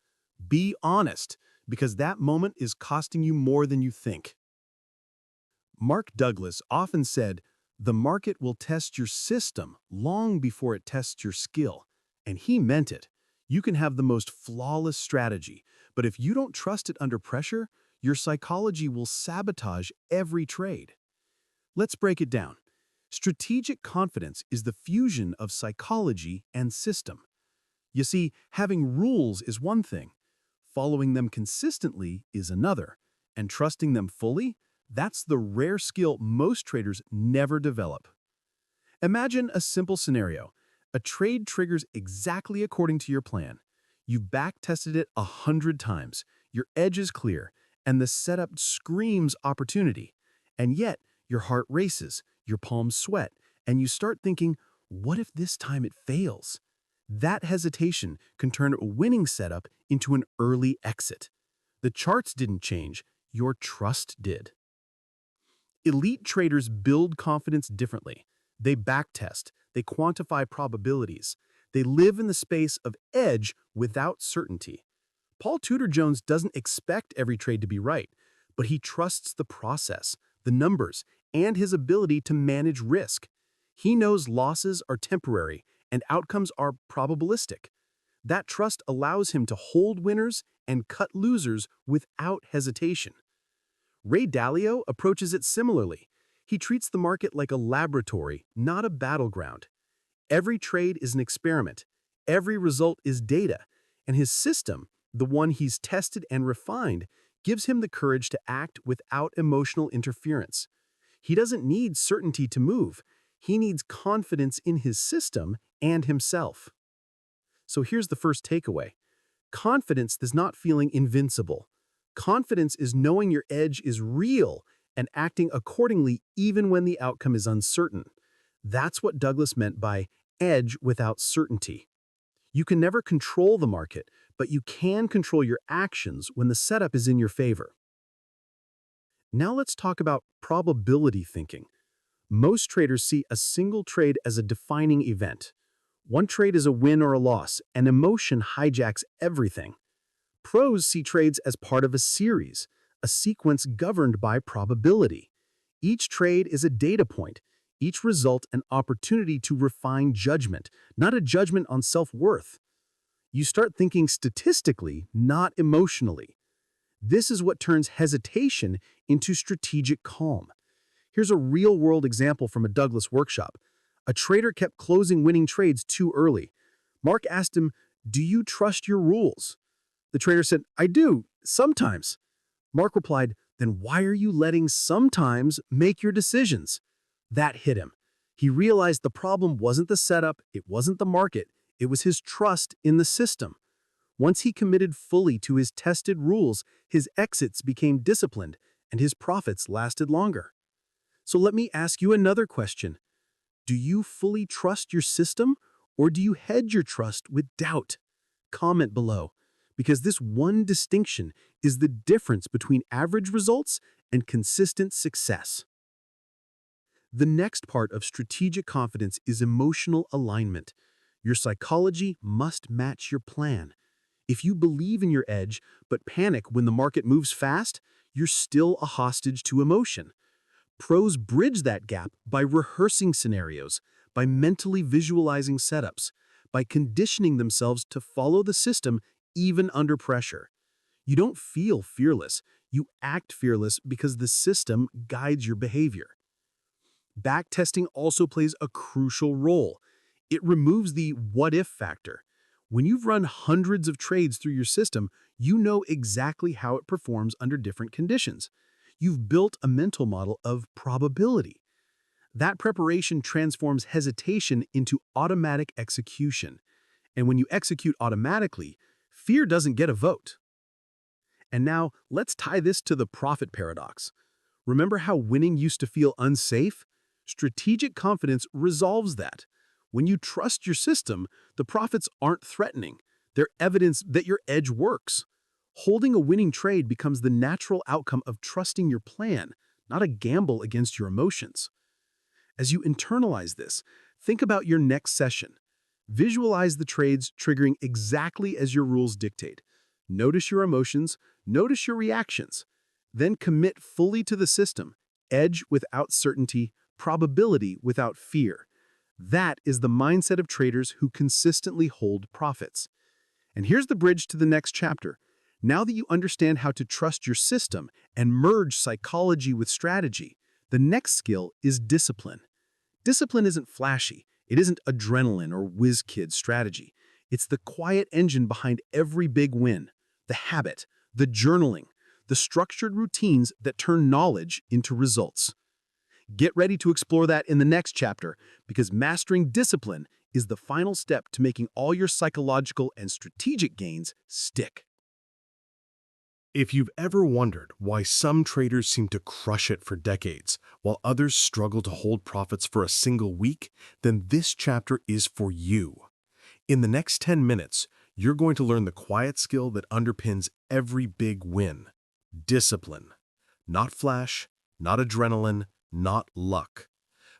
Be honest, because that moment is costing you more than you think. Mark Douglas often said, the market will test your system long before it tests your skill. And he meant it. You can have the most flawless strategy, but if you don't trust it under pressure, your psychology will sabotage every trade. Let's break it down. Strategic confidence is the fusion of psychology and system. You see, having rules is one thing, following them consistently is another, and trusting them fully, that's the rare skill most traders never develop. Imagine a simple scenario. A trade triggers exactly according to your plan. You've back-tested it 100 times, your edge is clear, and the setup screams opportunity. And yet, your heart races, your palms sweat, and you start thinking, what if this time it fails? That hesitation can turn a winning setup into an early exit. The charts didn't change, your trust did. Elite traders build confidence differently. They backtest, they quantify probabilities, they live in the space of edge without certainty. Paul Tudor Jones doesn't expect every trade to be right, but he trusts the process, the numbers, and his ability to manage risk. He knows losses are temporary and outcomes are probabilistic. That trust allows him to hold winners and cut losers without hesitation. Ray Dalio approaches it similarly. He treats the market like a laboratory, not a battleground. Every trade is an experiment. Every result is data. And his system, the one he's tested and refined, gives him the courage to act without emotional interference. He doesn't need certainty to move. He needs confidence in his system and himself. So here's the first takeaway. Confidence is not feeling invincible. Confidence is knowing your edge is real and acting accordingly even when the outcome is uncertain. That's what Douglas meant by edge without certainty. You can never control the market, but you can control your actions when the setup is in your favor. Now let's talk about probability thinking. Most traders see a single trade as a defining event. One trade is a win or a loss, and emotion hijacks everything. Pros see trades as part of a series, a sequence governed by probability. Each trade is a data point, each result an opportunity to refine judgment, not a judgment on self-worth. You start thinking statistically, not emotionally. This is what turns hesitation into strategic calm. Here's a real-world example from a Douglas workshop. A trader kept closing winning trades too early. Mark asked him, "Do you trust your rules?" The trader said, "I do, sometimes." Mark replied, "Then why are you letting sometimes make your decisions?" That hit him. He realized the problem wasn't the setup, it wasn't the market, it was his trust in the system. Once he committed fully to his tested rules, his exits became disciplined and his profits lasted longer. So let me ask you another question. Do you fully trust your system, or do you hedge your trust with doubt? Comment below, because this one distinction is the difference between average results and consistent success. The next part of strategic confidence is emotional alignment. Your psychology must match your plan. If you believe in your edge but panic when the market moves fast, you're still a hostage to emotion. Pros bridge that gap by rehearsing scenarios, by mentally visualizing setups, by conditioning themselves to follow the system even under pressure. You don't feel fearless, you act fearless because the system guides your behavior. Backtesting also plays a crucial role. It removes the what-if factor. When you've run hundreds of trades through your system, you know exactly how it performs under different conditions. You've built a mental model of probability. That preparation transforms hesitation into automatic execution. And when you execute automatically, fear doesn't get a vote. And now, let's tie this to the profit paradox. Remember how winning used to feel unsafe? Strategic confidence resolves that. When you trust your system, the profits aren't threatening. They're evidence that your edge works. Holding a winning trade becomes the natural outcome of trusting your plan, not a gamble against your emotions. As you internalize this, think about your next session. Visualize the trades triggering exactly as your rules dictate. Notice your emotions, notice your reactions. Then commit fully to the system, edge without certainty, probability without fear. That is the mindset of traders who consistently hold profits. And here's the bridge to the next chapter. Now that you understand how to trust your system and merge psychology with strategy, the next skill is discipline. Discipline isn't flashy. It isn't adrenaline or whiz-kid strategy. It's the quiet engine behind every big win, the habit, the journaling, the structured routines that turn knowledge into results. Get ready to explore that in the next chapter, because mastering discipline is the final step to making all your psychological and strategic gains stick. If you've ever wondered why some traders seem to crush it for decades, while others struggle to hold profits for a single week, then this chapter is for you. In the next 10 minutes, you're going to learn the quiet skill that underpins every big win. Discipline. Not flash, not adrenaline, not luck,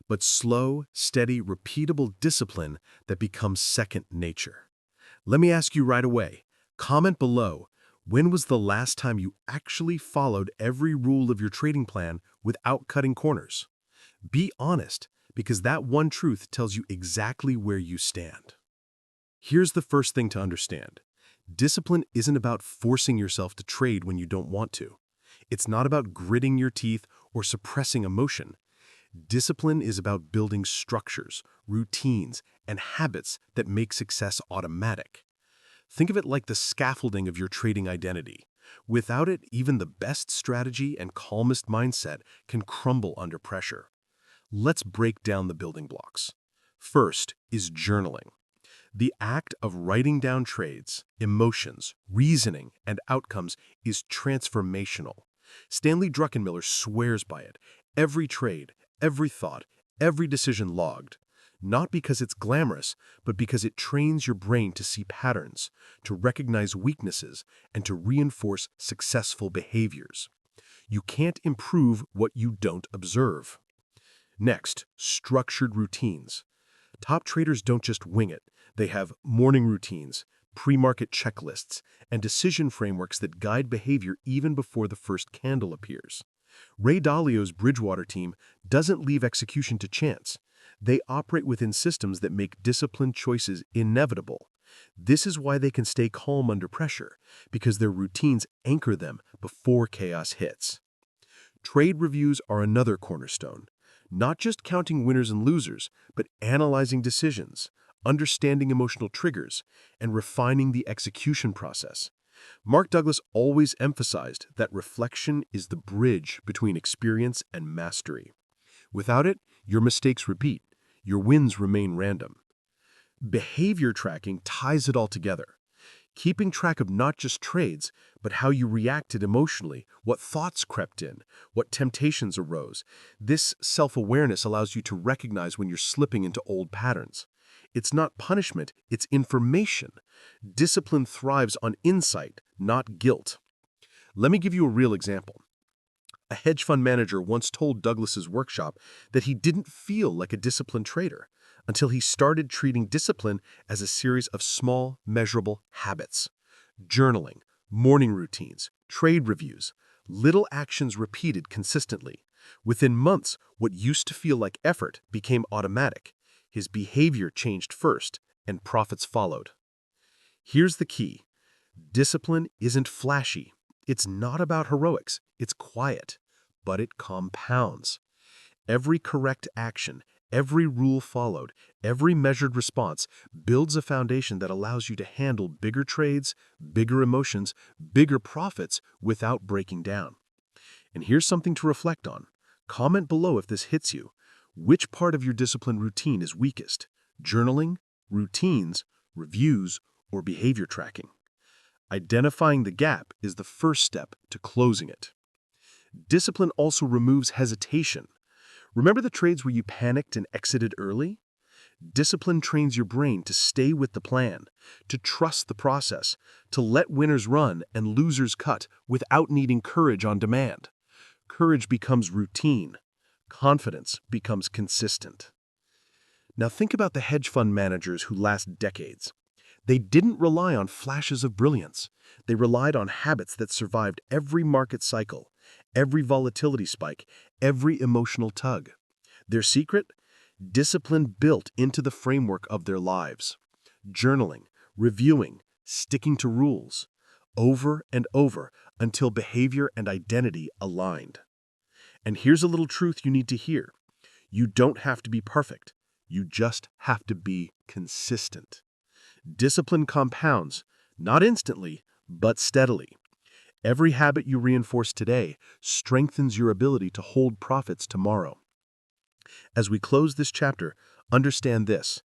but slow, steady, repeatable discipline that becomes second nature. Let me ask you right away. Comment below. When was the last time you actually followed every rule of your trading plan without cutting corners? Be honest, because that one truth tells you exactly where you stand. Here's the first thing to understand. Discipline isn't about forcing yourself to trade when you don't want to. It's not about gritting your teeth or suppressing emotion. Discipline is about building structures, routines, and habits that make success automatic. Think of it like the scaffolding of your trading identity. Without it, even the best strategy and calmest mindset can crumble under pressure. Let's break down the building blocks. First is journaling. The act of writing down trades, emotions, reasoning, and outcomes is transformational. Stanley Druckenmiller swears by it. Every trade, every thought, every decision logged. Not because it's glamorous, but because it trains your brain to see patterns, to recognize weaknesses, and to reinforce successful behaviors. You can't improve what you don't observe. Next, structured routines. Top traders don't just wing it. They have morning routines, pre-market checklists, and decision frameworks that guide behavior even before the first candle appears. Ray Dalio's Bridgewater team doesn't leave execution to chance. They operate within systems that make disciplined choices inevitable. This is why they can stay calm under pressure, because their routines anchor them before chaos hits. Trade reviews are another cornerstone. Not just counting winners and losers, but analyzing decisions, understanding emotional triggers, and refining the execution process. Mark Douglas always emphasized that reflection is the bridge between experience and mastery. Without it, your mistakes repeat, your wins remain random. Behavior tracking ties it all together. Keeping track of not just trades, but how you reacted emotionally, what thoughts crept in, what temptations arose. This self-awareness allows you to recognize when you're slipping into old patterns. It's not punishment, it's information. Discipline thrives on insight, not guilt. Let me give you a real example. A hedge fund manager once told Douglas's workshop that he didn't feel like a disciplined trader until he started treating discipline as a series of small, measurable habits. Journaling, morning routines, trade reviews, little actions repeated consistently. Within months, what used to feel like effort became automatic. His behavior changed first, and profits followed. Here's the key. Discipline isn't flashy. It's not about heroics. It's quiet, but it compounds. Every correct action, every rule followed, every measured response builds a foundation that allows you to handle bigger trades, bigger emotions, bigger profits without breaking down. And here's something to reflect on. Comment below if this hits you. Which part of your discipline routine is weakest? Journaling, routines, reviews, or behavior tracking? Identifying the gap is the first step to closing it. Discipline also removes hesitation. Remember the trades where you panicked and exited early? Discipline trains your brain to stay with the plan, to trust the process, to let winners run and losers cut without needing courage on demand. Courage becomes routine. Confidence becomes consistent. Now think about the hedge fund managers who last decades. They didn't rely on flashes of brilliance. They relied on habits that survived every market cycle, every volatility spike, every emotional tug. Their secret? Discipline built into the framework of their lives. Journaling, reviewing, sticking to rules, over and over until behavior and identity aligned. And here's a little truth you need to hear. You don't have to be perfect. You just have to be consistent. Discipline compounds, not instantly, but steadily. Every habit you reinforce today strengthens your ability to hold profits tomorrow. As we close this chapter, understand this.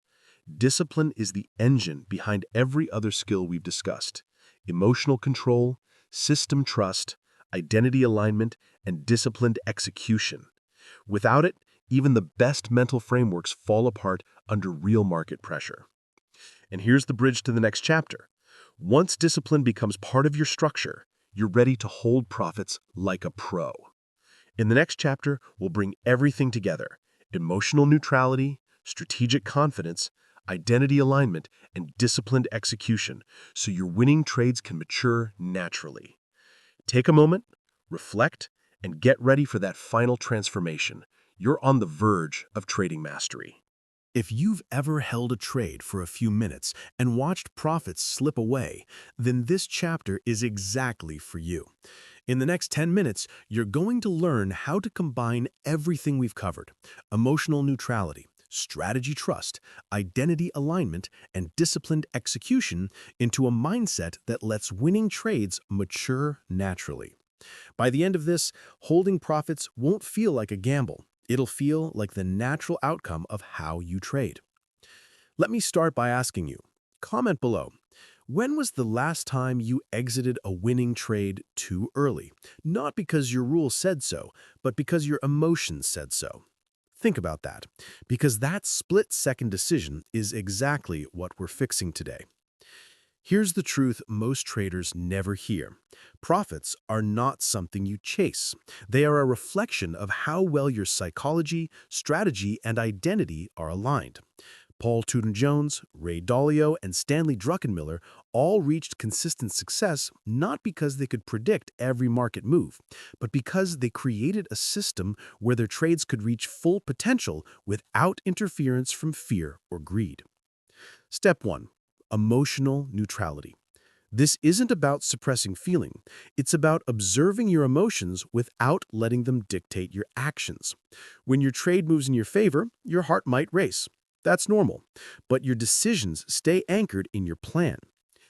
Discipline is the engine behind every other skill we've discussed. Emotional control, system trust, identity alignment, and disciplined execution. Without it, even the best mental frameworks fall apart under real market pressure. And here's the bridge to the next chapter. Once discipline becomes part of your structure, you're ready to hold profits like a pro. In the next chapter, we'll bring everything together: emotional neutrality, strategic confidence, identity alignment, and disciplined execution, so your winning trades can mature naturally. Take a moment, reflect, and get ready for that final transformation. You're on the verge of trading mastery. If you've ever held a trade for a few minutes and watched profits slip away, then this chapter is exactly for you. In the next 10 minutes, you're going to learn how to combine everything we've covered: emotional neutrality, strategy trust, identity alignment, and disciplined execution into a mindset that lets winning trades mature naturally. By the end of this, holding profits won't feel like a gamble. It'll feel like the natural outcome of how you trade. Let me start by asking you, comment below, when was the last time you exited a winning trade too early? Not because your rule said so, but because your emotions said so. Think about that, because that split-second decision is exactly what we're fixing today. Here's the truth most traders never hear. Profits are not something you chase. They are a reflection of how well your psychology, strategy, and identity are aligned. Paul Tudor Jones, Ray Dalio, and Stanley Druckenmiller all reached consistent success not because they could predict every market move, but because they created a system where their trades could reach full potential without interference from fear or greed. Step 1. Emotional neutrality. This isn't about suppressing feeling. It's about observing your emotions without letting them dictate your actions. When your trade moves in your favor, your heart might race. That's normal. But your decisions stay anchored in your plan.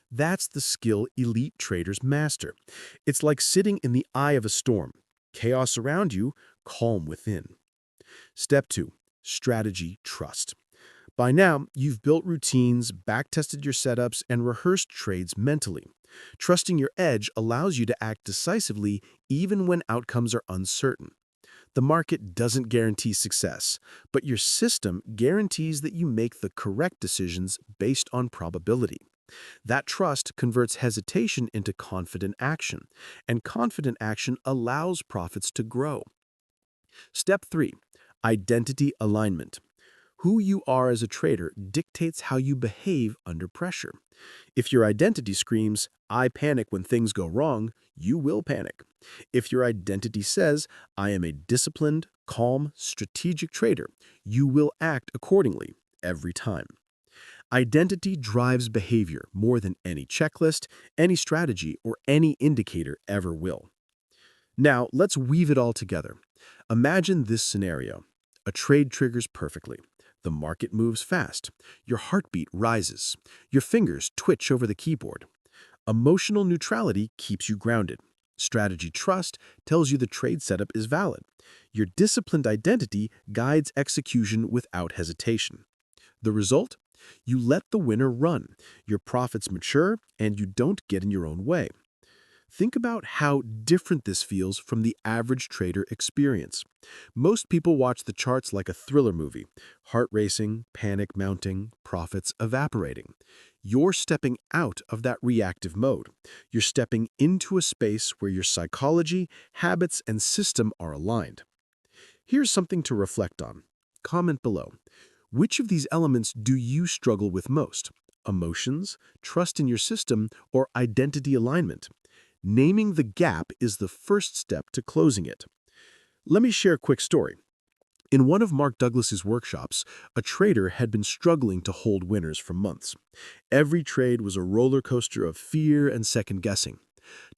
That's the skill elite traders master. It's like sitting in the eye of a storm. Chaos around you, calm within. Step 2. Strategy trust. By now, you've built routines, back-tested your setups, and rehearsed trades mentally. Trusting your edge allows you to act decisively even when outcomes are uncertain. The market doesn't guarantee success, but your system guarantees that you make the correct decisions based on probability. That trust converts hesitation into confident action, and confident action allows profits to grow. Step 3. Identity alignment. Who you are as a trader dictates how you behave under pressure. If your identity screams, "I panic when things go wrong," you will panic. If your identity says, "I am a disciplined, calm, strategic trader," you will act accordingly every time. Identity drives behavior more than any checklist, any strategy, or any indicator ever will. Now, let's weave it all together. Imagine this scenario. A trade triggers perfectly. The market moves fast. Your heartbeat rises. Your fingers twitch over the keyboard. Emotional neutrality keeps you grounded. Strategy trust tells you the trade setup is valid. Your disciplined identity guides execution without hesitation. The result? You let the winner run. Your profits mature, and you don't get in your own way. Think about how different this feels from the average trader experience. Most people watch the charts like a thriller movie: heart racing, panic mounting, profits evaporating. You're stepping out of that reactive mode. You're stepping into a space where your psychology, habits, and system are aligned. Here's something to reflect on. Comment below. Which of these elements do you struggle with most? Emotions, trust in your system, or identity alignment? Naming the gap is the first step to closing it. Let me share a quick story. In one of Mark Douglas's workshops, a trader had been struggling to hold winners for months. Every trade was a roller coaster of fear and second-guessing.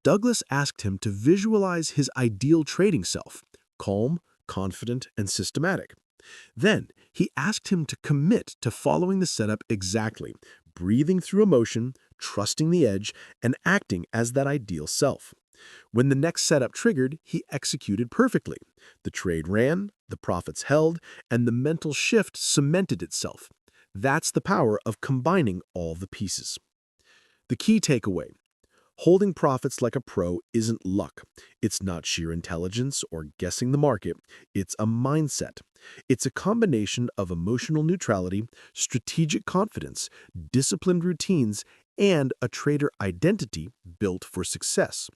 Douglas asked him to visualize his ideal trading self, calm, confident, and systematic. Then, he asked him to commit to following the setup exactly, breathing through emotion, trusting the edge, and acting as that ideal self. When the next setup triggered, he executed perfectly. The trade ran, the profits held, and the mental shift cemented itself. That's the power of combining all the pieces. The key takeaway: holding profits like a pro isn't luck. It's not sheer intelligence or guessing the market. It's a mindset. It's a combination of emotional neutrality, strategic confidence, disciplined routines, and a trader identity built for success.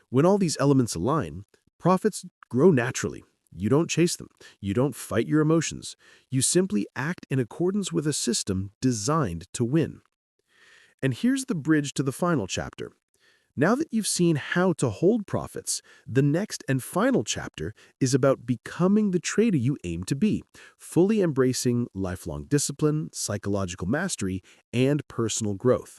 When all these elements align, profits grow naturally. You don't chase them. You don't fight your emotions. You simply act in accordance with a system designed to win. And here's the bridge to the final chapter. Now that you've seen how to hold profits, the next and final chapter is about becoming the trader you aim to be, fully embracing lifelong discipline, psychological mastery, and personal growth.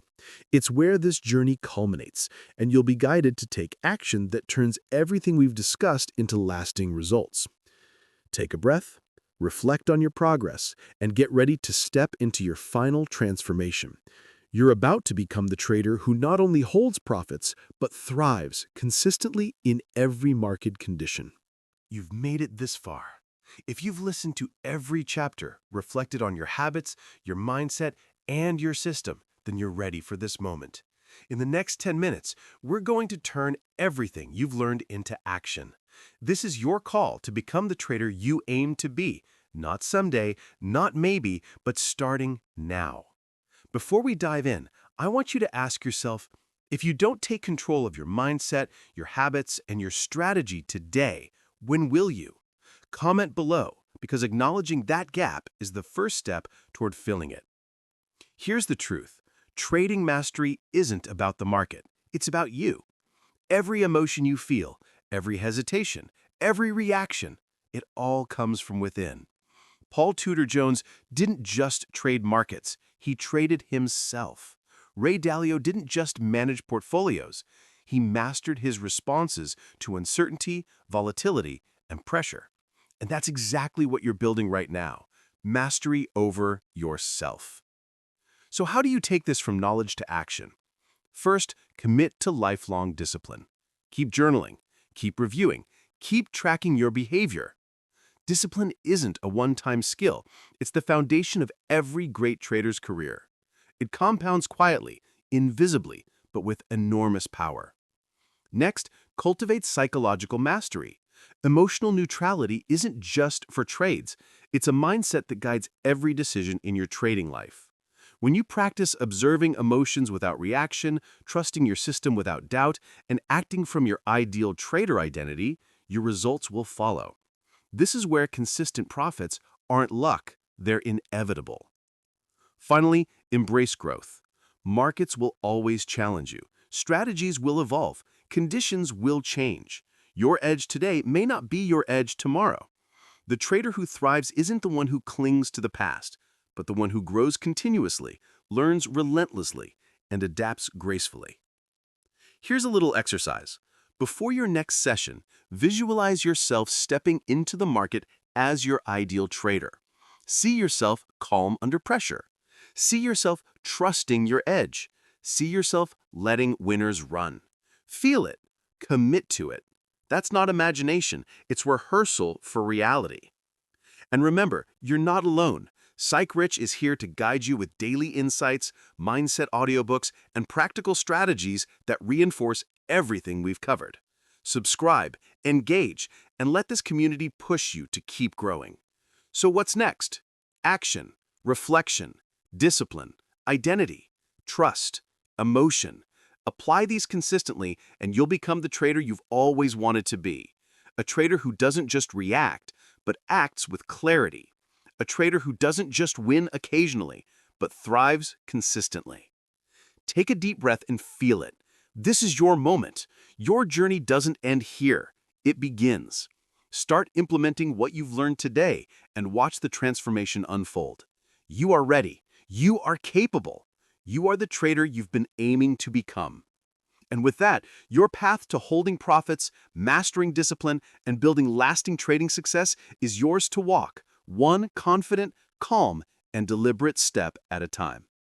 It's where this journey culminates, and you'll be guided to take action that turns everything we've discussed into lasting results. Take a breath, reflect on your progress, and get ready to step into your final transformation. You're about to become the trader who not only holds profits, but thrives consistently in every market condition. You've made it this far. If you've listened to every chapter, reflected on your habits, your mindset, and your system, then you're ready for this moment. In the next 10 minutes, we're going to turn everything you've learned into action. This is your call to become the trader you aim to be, not someday, not maybe, but starting now. Before we dive in, I want you to ask yourself, if you don't take control of your mindset, your habits, and your strategy today, when will you? Comment below, because acknowledging that gap is the first step toward filling it. Here's the truth. Trading mastery isn't about the market. It's about you. Every emotion you feel, every hesitation, every reaction, it all comes from within. Paul Tudor Jones didn't just trade markets, he traded himself. Ray Dalio didn't just manage portfolios, he mastered his responses to uncertainty, volatility, and pressure. And that's exactly what you're building right now, mastery over yourself. So how do you take this from knowledge to action? First, commit to lifelong discipline. Keep journaling, keep reviewing, keep tracking your behavior. Discipline isn't a one-time skill. It's the foundation of every great trader's career. It compounds quietly, invisibly, but with enormous power. Next, cultivate psychological mastery. Emotional neutrality isn't just for trades. It's a mindset that guides every decision in your trading life. When you practice observing emotions without reaction, trusting your system without doubt, and acting from your ideal trader identity, your results will follow. This is where consistent profits aren't luck, they're inevitable. Finally, embrace growth. Markets will always challenge you. Strategies will evolve. Conditions will change. Your edge today may not be your edge tomorrow. The trader who thrives isn't the one who clings to the past, but the one who grows continuously, learns relentlessly, and adapts gracefully. Here's a little exercise. Before your next session, visualize yourself stepping into the market as your ideal trader. See yourself calm under pressure. See yourself trusting your edge. See yourself letting winners run. Feel it. Commit to it. That's not imagination. It's rehearsal for reality. And remember, you're not alone. Psych Rich is here to guide you with daily insights, mindset audiobooks, and practical strategies that reinforce everything we've covered. Subscribe, engage, and let this community push you to keep growing. So what's next? Action, reflection, discipline, identity, trust, emotion. Apply these consistently and you'll become the trader you've always wanted to be. A trader who doesn't just react, but acts with clarity. A trader who doesn't just win occasionally, but thrives consistently. Take a deep breath and feel it. This is your moment. Your journey doesn't end here. It begins. Start implementing what you've learned today and watch the transformation unfold. You are ready. You are capable. You are the trader you've been aiming to become. And with that, your path to holding profits, mastering discipline, and building lasting trading success is yours to walk, one confident, calm, and deliberate step at a time.